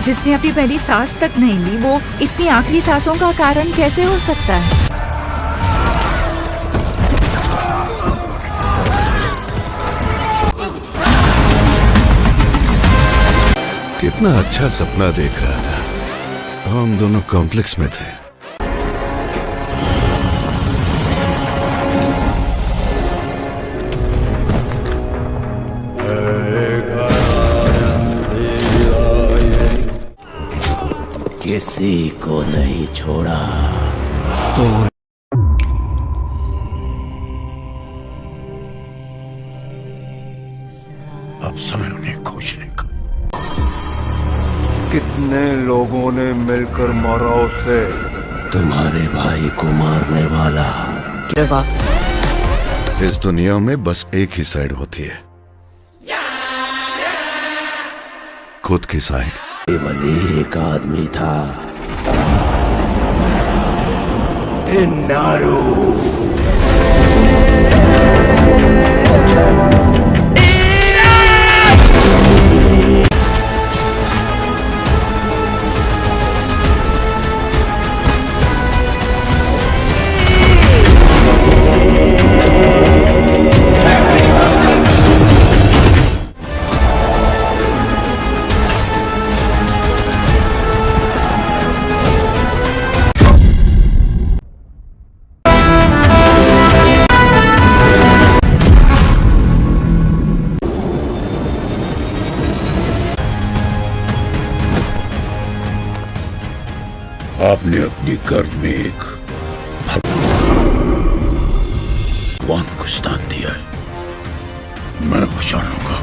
जिसने अपनी पहली सांस तक नहीं ली, वो इतनी आखिरी सांसों का कारण कैसे हो सकता है? कितना अच्छा सपना देख रहा था। हम दोनों कॉम्प्लेक्स में थे। किसी को नहीं छोड़ा। अब समय उन्हें खोजने का। कितने लोगों ने मिलकर मारा उसे? तुम्हारे भाई को मारने वाला। इस दुनिया में बस एक ही साइड होती है, खुद की साइड। केवल एक आदमी था, नारू। आपने अपनी गर्भ में एक भगवान को स्थान दिया है। मैं बचा लूंगा।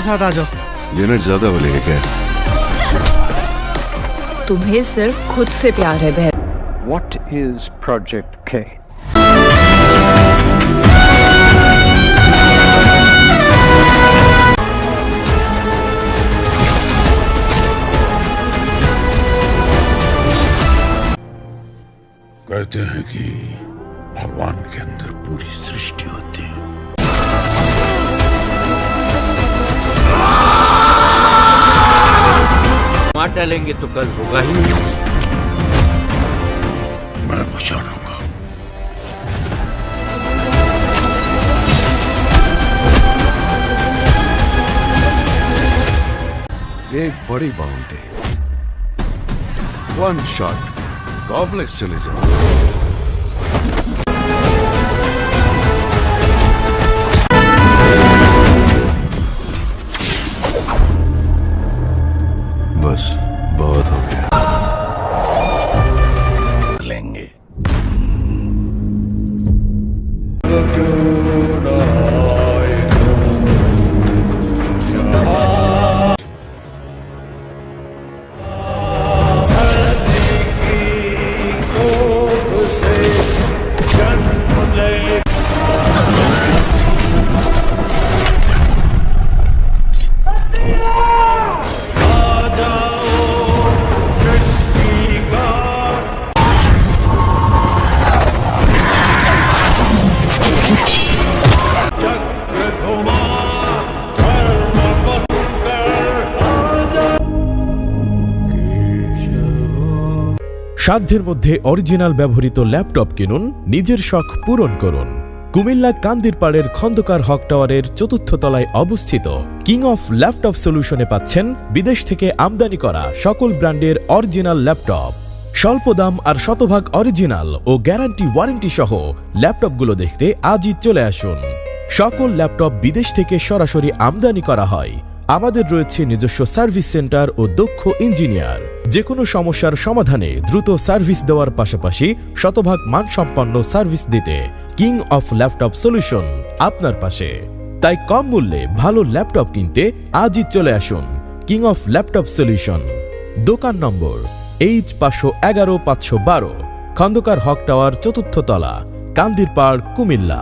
साथ आ जाओ। यूनिट ज्यादा बोलेगा क्या? तुम्हें सिर्फ खुद से प्यार है बहन। What is Project K? कहते हैं कि भगवान के अंदर पूरी सृष्टि होती है। मार डालेंगे तो कल होगा ही नहीं। मैं बचा लूंगा। एक बड़ी बाउंड्री, वन शॉट, कॉम्प्लेक्स चले जाओ। बस बहुत हो गया। लेंगे। সাধ্যের মধ্যে অরিজিনাল ব্যবহৃত ল্যাপটপ কিনুন, নিজের শখ পূরণ করুন। কুমিল্লা কান্দিরপাড়ের খন্দকার হক টাওয়ারের ৪র্থ তলায় অবস্থিত কিং অফ ল্যাপটপ সলিউশনে পাচ্ছেন বিদেশ থেকে আমদানি করা সকল ব্র্যান্ডের অরিজিনাল ল্যাপটপ। স্বল্প দাম আর শতভাগ অরিজিনাল ও গ্যারান্টি ওয়ারেন্টি সহ ল্যাপটপগুলো দেখতে আজই চলে আসুন। সকল ল্যাপটপ বিদেশ থেকে সরাসরি আমদানি করা হয়। আমাদের রয়েছে নিজস্ব সার্ভিস সেন্টার ও দক্ষ ইঞ্জিনিয়ার। যে কোনো সমস্যার সমাধানে দ্রুত সার্ভিস দেওয়ার পাশাপাশি শতভাগ মানসম্পন্ন সার্ভিস দিতে কিং অফ ল্যাপটপ সলিউশন আপনার পাশে। তাই কম মূল্যে ভালো ল্যাপটপ কিনতে আজই চলে আসুন কিং অফ ল্যাপটপ সলিউশন। দোকান নম্বর H511-512, খন্দকার হক টাওয়ার ৪র্থ তলা, কান্দিরপাড়, কুমিল্লা।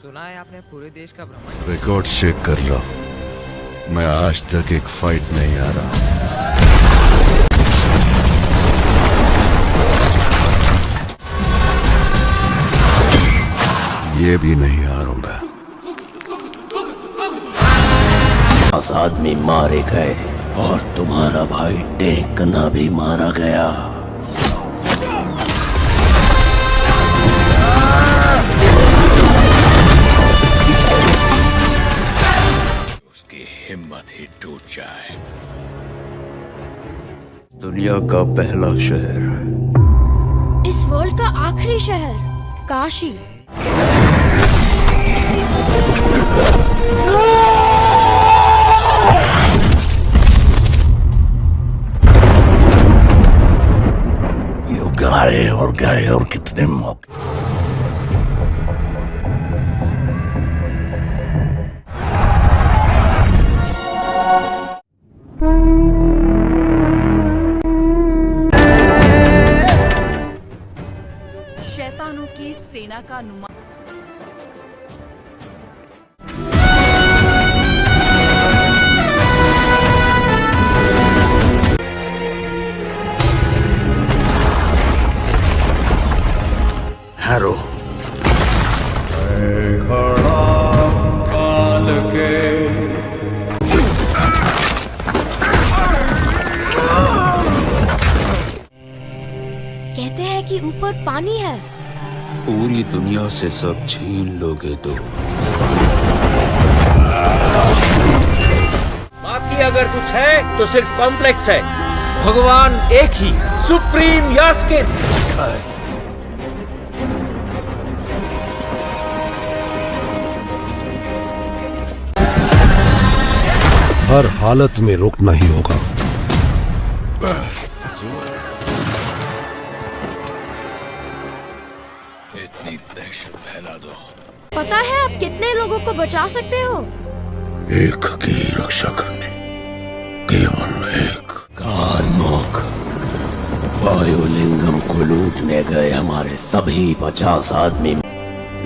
सुना है आपने पूरे देश का भ्रमण। रिकॉर्ड चेक कर रहा हूं। मैं आज तक एक फाइट नहीं आ रहा। ये भी नहीं हारूंगा। 10 आदमी मारे गए और तुम्हारा भाई टेकना भी मारा गया। उसकी हिम्मत ही टूट जाए। दुनिया का पहला शहर, इस वर्ल्ड का आखिरी शहर काशी। गए और कितने मौके। शैतानों की सेना का नुमा हैरो खड़ा काल के कहते हैं कि ऊपर पानी है। पूरी दुनिया से सब छीन लोगे तो बाकी अगर कुछ है तो सिर्फ कॉम्प्लेक्स है। भगवान एक ही, सुप्रीम यास्किन। हर हालत में रुकना ही होगा। पता है आप कितने लोगों को बचा सकते हो? एक की रक्षा करने केवल एक। कालमोक वायुलिंगम को लूटने गए हमारे सभी 50 आदमी।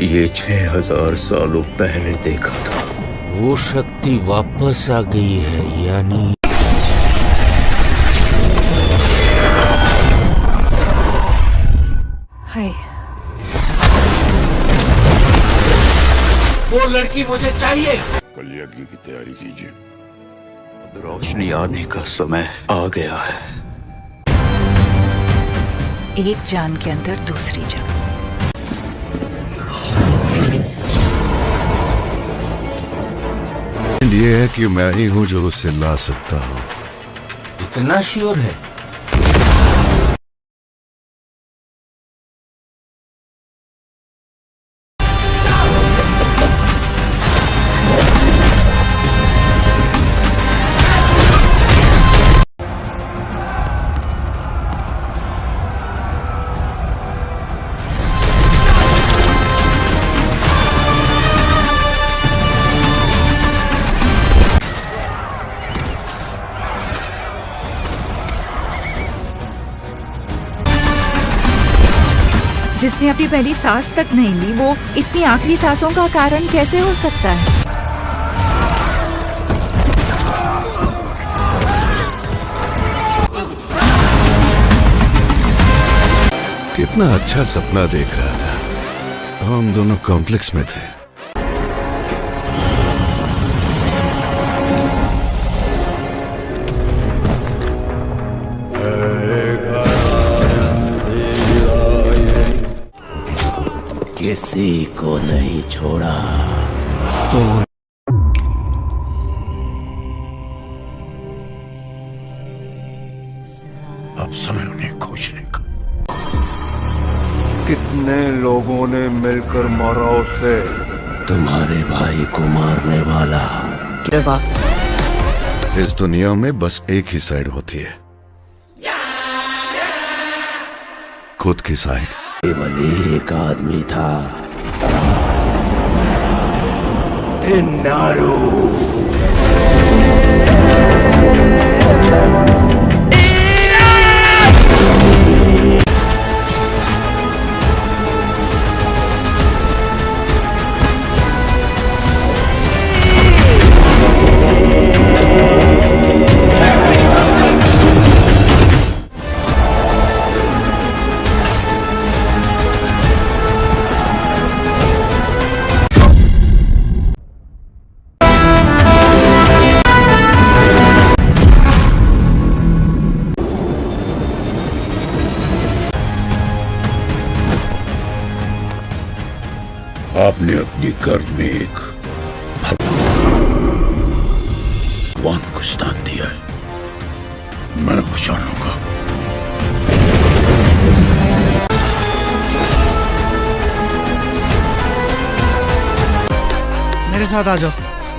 ये 6000 सालों पहले देखा था। वो शक्ति वापस आ गई है, यानी हाय, वो लड़की मुझे चाहिए। कल यज्ञ की तैयारी कीजिए। रोशनी आने का समय आ गया है। एक जान के अंदर दूसरी जान। ये है कि मैं ही हूं जो उसे ला सकता हूं। इतना श्योर है? जिसने अपनी पहली सांस तक नहीं ली, वो इतनी आखिरी सांसों का कारण कैसे हो सकता है? कितना अच्छा सपना देख रहा था। हम दोनों कॉम्प्लेक्स में थे। किसी को नहीं छोड़ा। अब समय उन्हें खोजने का। कितने लोगों ने मिलकर मारा उसे? तुम्हारे भाई को मारने वाला। इस दुनिया में बस एक ही साइड होती है, खुद की साइड। केवल एक आदमी था, नारू। आपने अपनी गर्भ में एक भगवान को स्थान दिया है। मैं बचा लूंगा। मेरे साथ आ जाओ।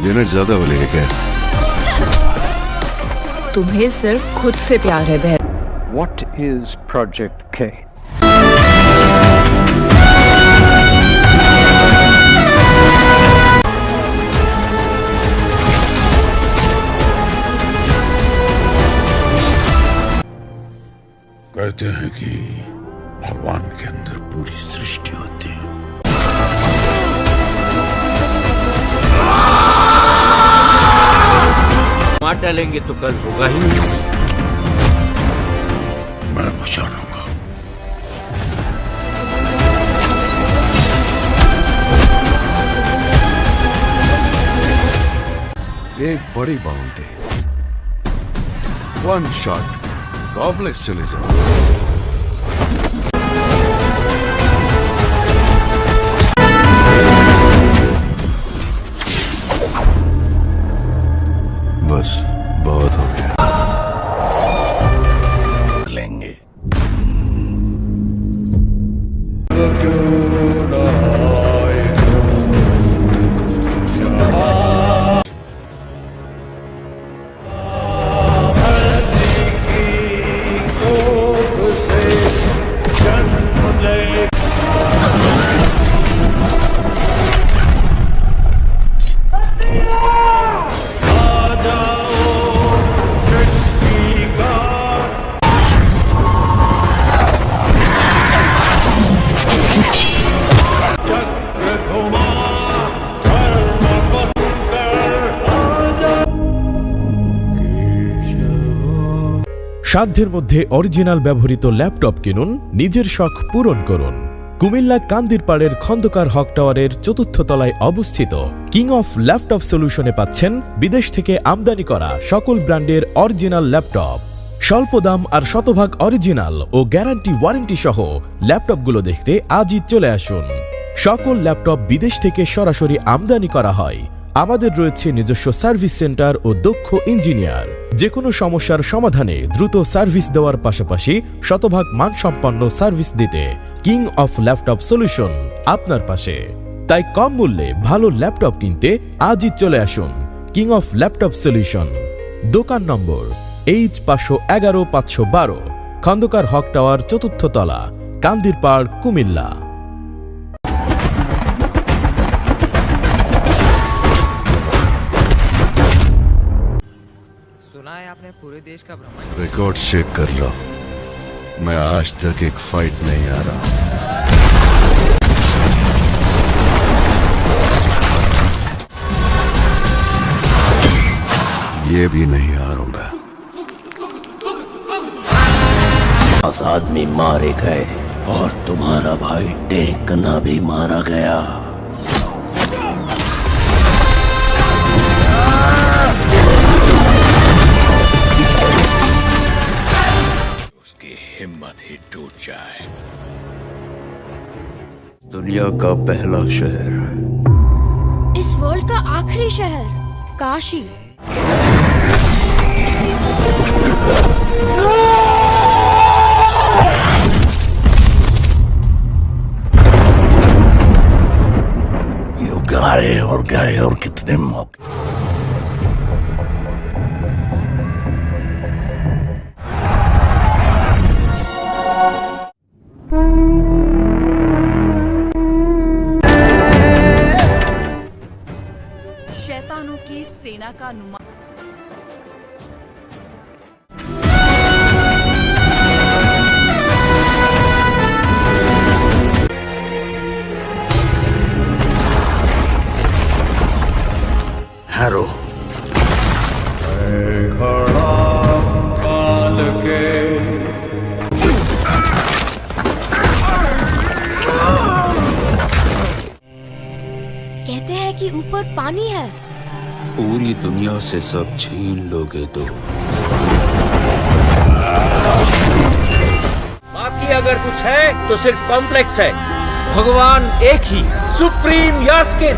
यूनिट ज्यादा बोलेगा क्या? तुम्हें सिर्फ खुद से प्यार है बहन। What is Project K? कहते हैं कि भगवान के अंदर पूरी सृष्टि होती है। मार डालेंगे तो कल होगा ही नहीं। मैं बचा लूंगा। एक बड़ी बाउंड्री, 1 शॉट, कॉम्प्लेक्स चले जाओ। बस बहुत हो गया। लेंगे। সাধ্যের মধ্যে অরিজিনাল ব্যবহৃত ল্যাপটপ কিনুন, নিজের শখ পূরণ করুন। কুমিল্লা কান্দিরপাড়ের খন্দকার হক টাওয়ারের ৪র্থ তলায় অবস্থিত কিং অফ ল্যাপটপ সলিউশনে পাচ্ছেন বিদেশ থেকে আমদানি করা সকল ব্র্যান্ডের অরিজিনাল ল্যাপটপ। স্বল্প দাম আর শতভাগ অরিজিনাল ও গ্যারান্টি ওয়ারেন্টি সহ ল্যাপটপগুলো দেখতে আজই চলে আসুন। সকল ল্যাপটপ বিদেশ থেকে সরাসরি আমদানি করা হয়। আমাদের রয়েছে নিজস্ব সার্ভিস সেন্টার ও দক্ষ ইঞ্জিনিয়ার। যে কোনো সমস্যার সমাধানে দ্রুত সার্ভিস দেওয়ার পাশাপাশি শতভাগ মানসম্পন্ন সার্ভিস দিতে কিং অফ ল্যাপটপ সলিউশন আপনার পাশে। তাই কম মূল্যে ভালো ল্যাপটপ কিনতে আজই চলে আসুন কিং অফ ল্যাপটপ সলিউশন। দোকান নম্বর H511-512, খন্দকার হক টাওয়ার ৪র্থ তলা, কান্দিরপাড়, কুমিল্লা। सुना है आपने पूरे देश का भ्रमण। रिकॉर्ड चेक कर लो, मैं आज तक एक फाइट नहीं आ रहा। ये भी नहीं हारूंगा। 10 आदमी मारे गए और तुम्हारा भाई टेकना भी मारा गया। उसकी हिम्मत ही टूट जाए। दुनिया का पहला शहर, इस वर्ल्ड का आखिरी शहर काशी। ये गए और कितने मौके। शैतानों की सेना का नुमा हैरो खड़ा काल के कहते हैं कि ऊपर पानी है। पूरी दुनिया से सब छीन लोगे तो बाकी अगर कुछ है तो सिर्फ कॉम्प्लेक्स है। भगवान एक ही, सुप्रीम यास्किन।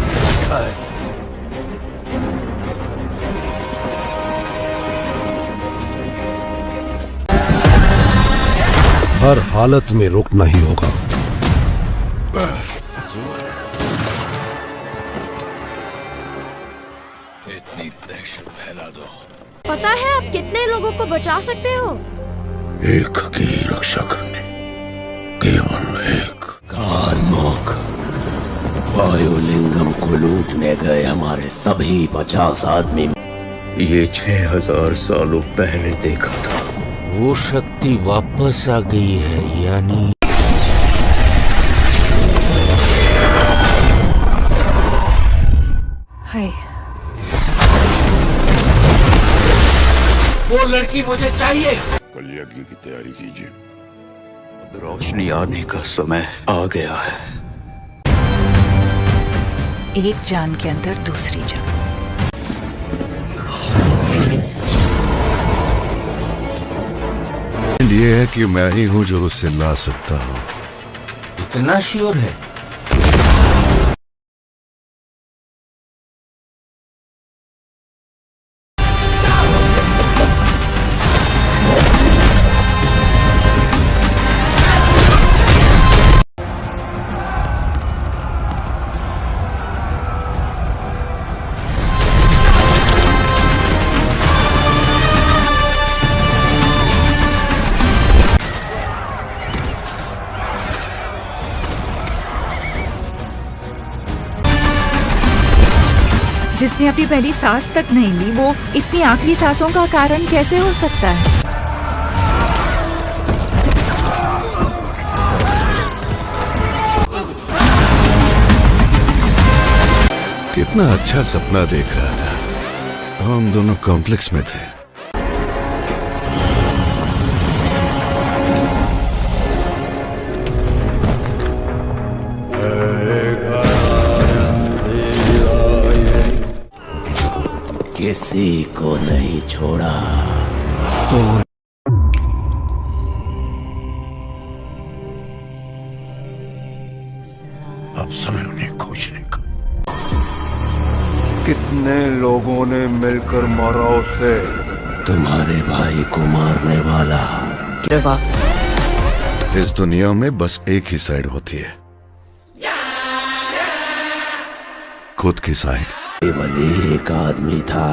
हर हालत में रुकना ही होगा। इतनी दहशत फैला दो। पता है आप कितने लोगों को बचा सकते हो? एक की रक्षा करने केवल एक। कार्मुक वायुलिंगम को लूटने गए हमारे सभी 50 आदमी। ये 6000 सालों पहले देखा था। वो शक्ति वापस आ गई है, यानी है। वो लड़की मुझे चाहिए। कल यज्ञ की तैयारी कीजिए। रोशनी आने का समय आ गया है। एक जान के अंदर दूसरी जान। ये है कि मैं ही हूं जो उसे ला सकता हूं। इतना श्योर है? जिसने अपनी पहली सांस तक नहीं ली, वो इतनी आखिरी सांसों का कारण कैसे हो सकता है? कितना अच्छा सपना देख रहा था। हम दोनों कॉम्प्लेक्स में थे। किसी को नहीं छोड़ा। अब समय उन्हें खोजने का। कितने लोगों ने मिलकर मारा उसे? तुम्हारे भाई को मारने वाला। इस दुनिया में बस एक ही साइड होती है, खुद की साइड। केवल एक आदमी था,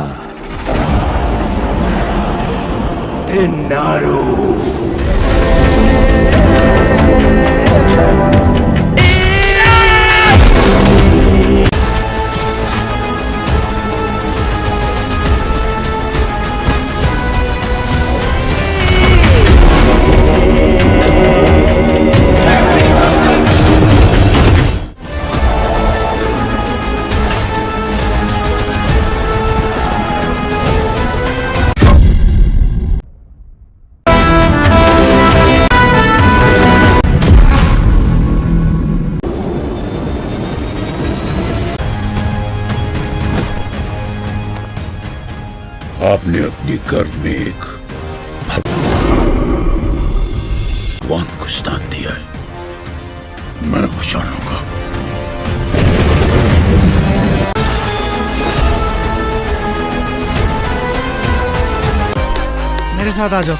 नारू। आपने अपनी घर में एक भगवान को स्थान दिया है, मैं बचा लूंगा। मेरे साथ आ जाओ।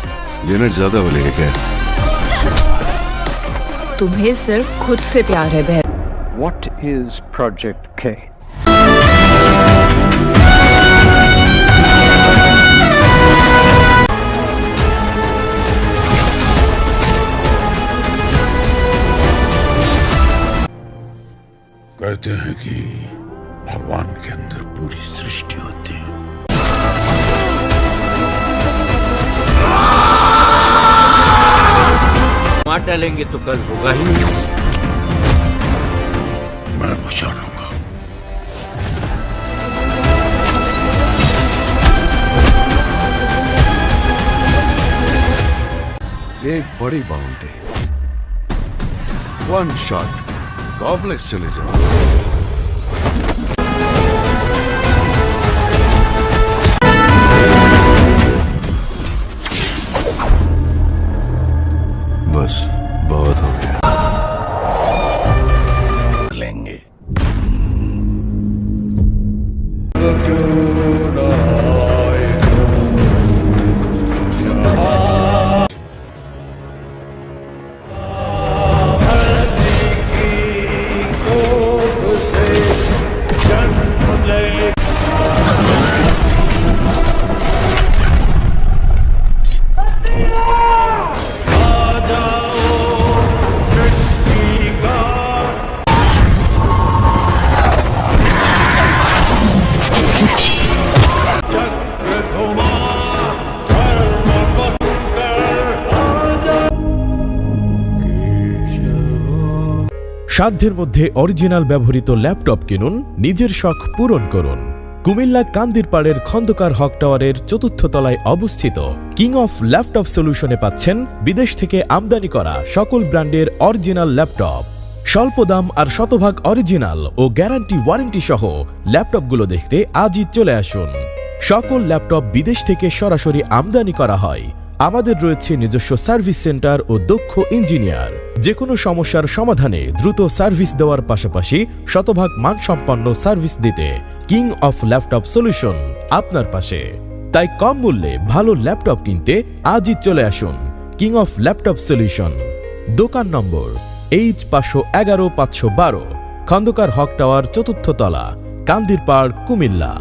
यूनिट ज्यादा बोलेगा क्या? तुम्हें सिर्फ खुद से प्यार है बहन। What is Project K? कहते हैं कि भगवान के अंदर पूरी सृष्टि होती है। मार डालेंगे तो कल होगा ही नहीं। मैं बचा लूंगा। एक बड़ी बाउंड्री, वन शॉट, कॉम्प्लेक्स चले जाओ। बस बहुत हो गया। लेंगे। সাধ্যের মধ্যে অরিজিনাল ব্যবহৃত ল্যাপটপ কিনুন, নিজের শখ পূরণ করুন। কুমিল্লা কান্দিরপাড়ের খন্দকার হক টাওয়ারের ৪র্থ তলায় অবস্থিত কিং অফ ল্যাপটপ সলিউশনে পাচ্ছেন বিদেশ থেকে আমদানি করা সকল ব্র্যান্ডের অরিজিনাল ল্যাপটপ। স্বল্প দাম আর শতভাগ অরিজিনাল ও গ্যারান্টি ওয়ারেন্টি সহ ল্যাপটপগুলো দেখতে আজই চলে আসুন। সকল ল্যাপটপ বিদেশ থেকে সরাসরি আমদানি করা হয়। আমাদের রয়েছে নিজস্ব সার্ভিস সেন্টার ও দক্ষ ইঞ্জিনিয়ার। যে কোনো সমস্যার সমাধানে দ্রুত সার্ভিস দেওয়ার পাশাপাশি শতভাগ মানসম্পন্ন সার্ভিস দিতে কিং অফ ল্যাপটপ সলিউশন আপনার পাশে। তাই কম মূল্যে ভালো ল্যাপটপ কিনতে আজই চলে আসুন কিং অফ ল্যাপটপ সলিউশন। দোকান নম্বর H511-512, খন্দকার হক টাওয়ার ৪র্থ তলা, কান্দিরপাড়, কুমিল্লা।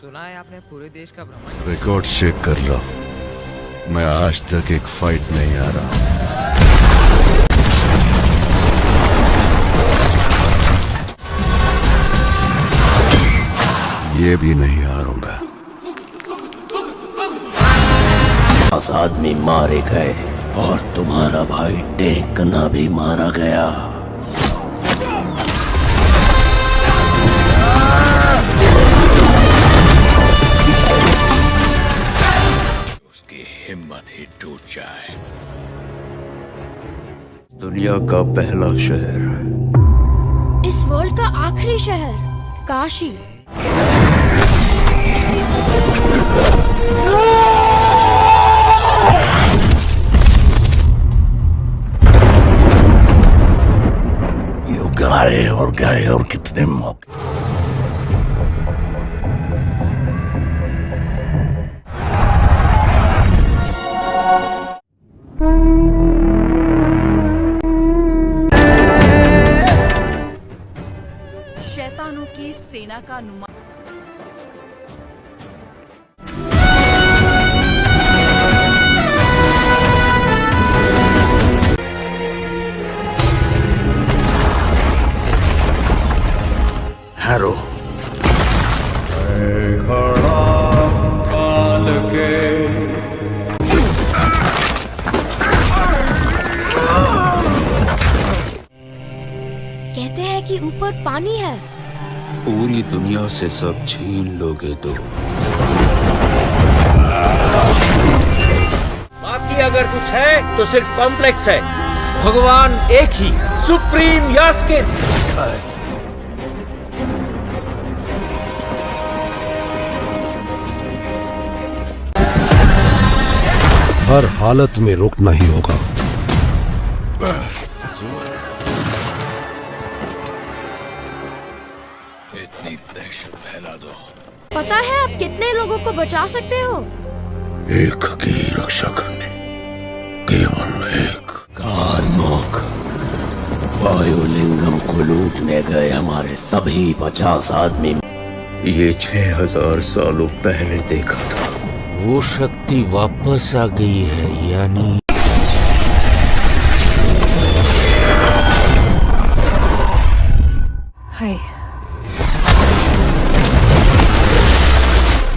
सुना है आपने पूरे देश का भ्रमण। रिकॉर्ड चेक कर रहा हूं, मैं आज तक एक फाइट नहीं आ रहा। ये भी नहीं हारूंगा। 10 आदमी मारे गए और तुम्हारा भाई टेकना भी मारा गया। दुनिया का पहला शहर, इस वर्ल्ड का आखिरी शहर काशी। ये गए और कितने मौके। शैतानों की सेना का नुमा हैरो खड़ा काल के कहते हैं कि ऊपर पानी है। पूरी दुनिया से सब छीन लोगे तो बाकी अगर कुछ है तो सिर्फ कॉम्प्लेक्स है। भगवान एक ही, सुप्रीम यास्किन। हर हालत में रुकना ही होगा। इतनी दहशत फैला दो। पता है आप कितने लोगों को बचा सकते हो? एक की रक्षा करने केवल एक। कार्मुक वायुलिंगम को लूटने गए हमारे सभी 50 आदमी ये 6000 सालों पहले देखा था। वो शक्ति वापस आ गई है, यानी है।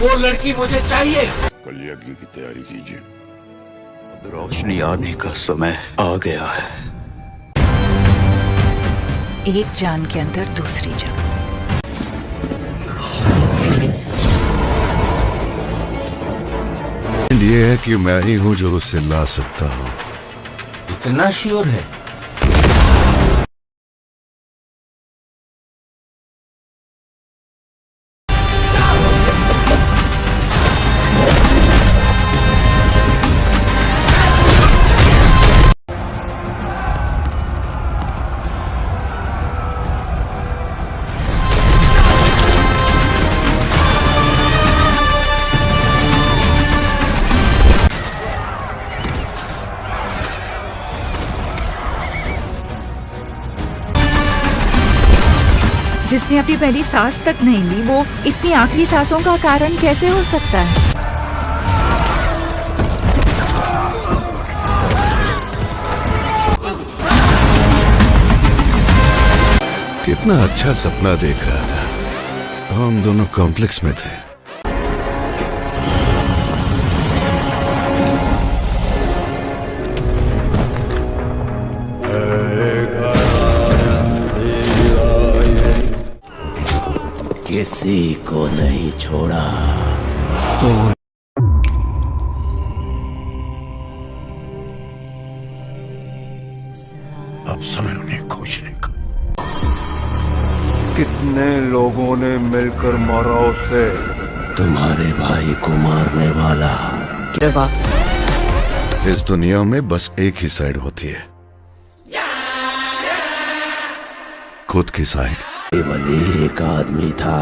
वो लड़की मुझे चाहिए। कल यज्ञ की तैयारी कीजिए। अब रोशनी आने का समय आ गया है। एक जान के अंदर दूसरी जान। ये है कि मैं ही हूं जो उसे ला सकता हूं। इतना श्योर है? जिसने अपनी पहली सांस तक नहीं ली, वो इतनी आखिरी सांसों का कारण कैसे हो सकता है? कितना अच्छा सपना देख रहा था। हम दोनों कॉम्प्लेक्स में थे। किसी को नहीं छोड़ा। अब समय उन्हें खोजने का। कितने लोगों ने मिलकर मारा उसे? तुम्हारे भाई को मारने वाला। इस दुनिया में बस एक ही साइड होती है, खुद की साइड। केवल एक आदमी था,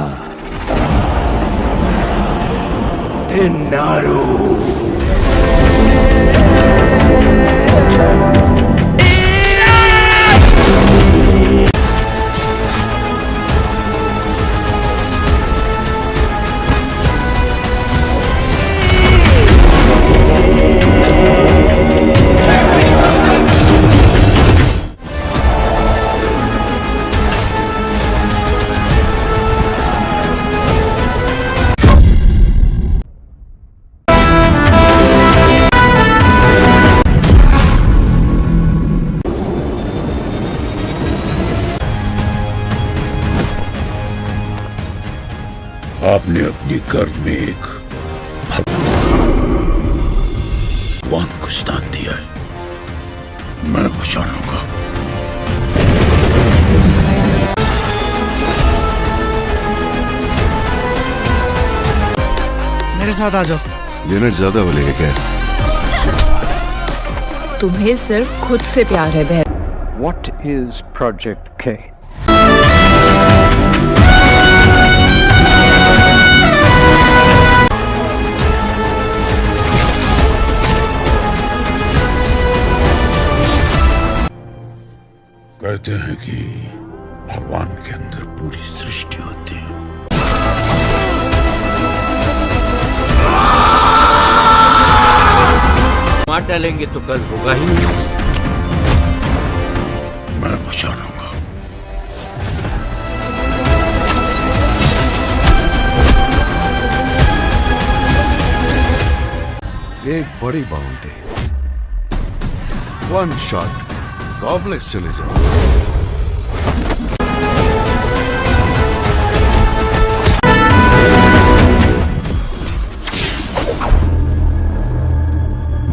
नारू। आपने अपनी गर्भ में एक भगवान को स्थान दिया है। मैं बचा लूंगा। साथ आ जाओ। यूनिट ज्यादा बोलेगा क्या? तुम्हें सिर्फ खुद से प्यार है बहन। What is Project K? कहते हैं कि भगवान के अंदर पूरी सृष्टि होती है। मार डालेंगे तो कल होगा ही नहीं। मैं बचा लूंगा। एक बड़ी बाउंड्री, वन शॉट, कॉम्प्लेक्स चले जाओ।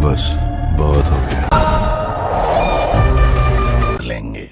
बस बहुत हो गया। लेंगे।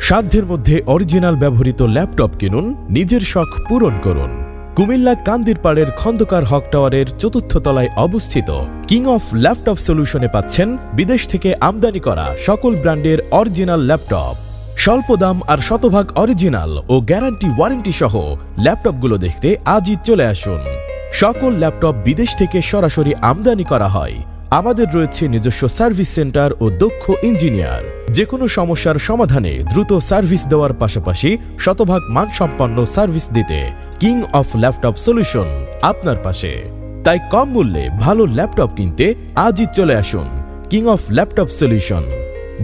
সাধ্যের মধ্যে অরিজিনাল ব্যবহৃত ল্যাপটপ কিনুন, নিজের শখ পূরণ করুন। কুমিল্লা কান্দিরপাড়ের খন্দকার হক টাওয়ারের ৪র্থ তলায় অবস্থিত কিং অফ ল্যাপটপ সলিউশনে পাচ্ছেন বিদেশ থেকে আমদানি করা সকল ব্র্যান্ডের অরিজিনাল ল্যাপটপ। স্বল্প দাম আর শতভাগ অরিজিনাল ও গ্যারান্টি ওয়ারেন্টি সহ ল্যাপটপগুলো দেখতে আজই চলে আসুন। সকল ল্যাপটপ বিদেশ থেকে সরাসরি আমদানি করা হয়। আমাদের রয়েছে নিজস্ব সার্ভিস সেন্টার ও দক্ষ ইঞ্জিনিয়ার। যে কোনো সমস্যার সমাধানে দ্রুত সার্ভিস দেওয়ার পাশাপাশি শতভাগ মানসম্পন্ন সার্ভিস দিতে কিং অফ ল্যাপটপ সলিউশন আপনার পাশে। তাই কম মূল্যে ভালো ল্যাপটপ কিনতে আজই চলে আসুন কিং অফ ল্যাপটপ সলিউশন।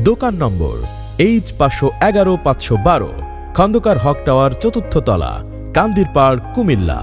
দোকান নম্বর H511-512, খন্দকার হক টাওয়ার ৪র্থ তলা, কান্দিরপাড়, কুমিল্লা।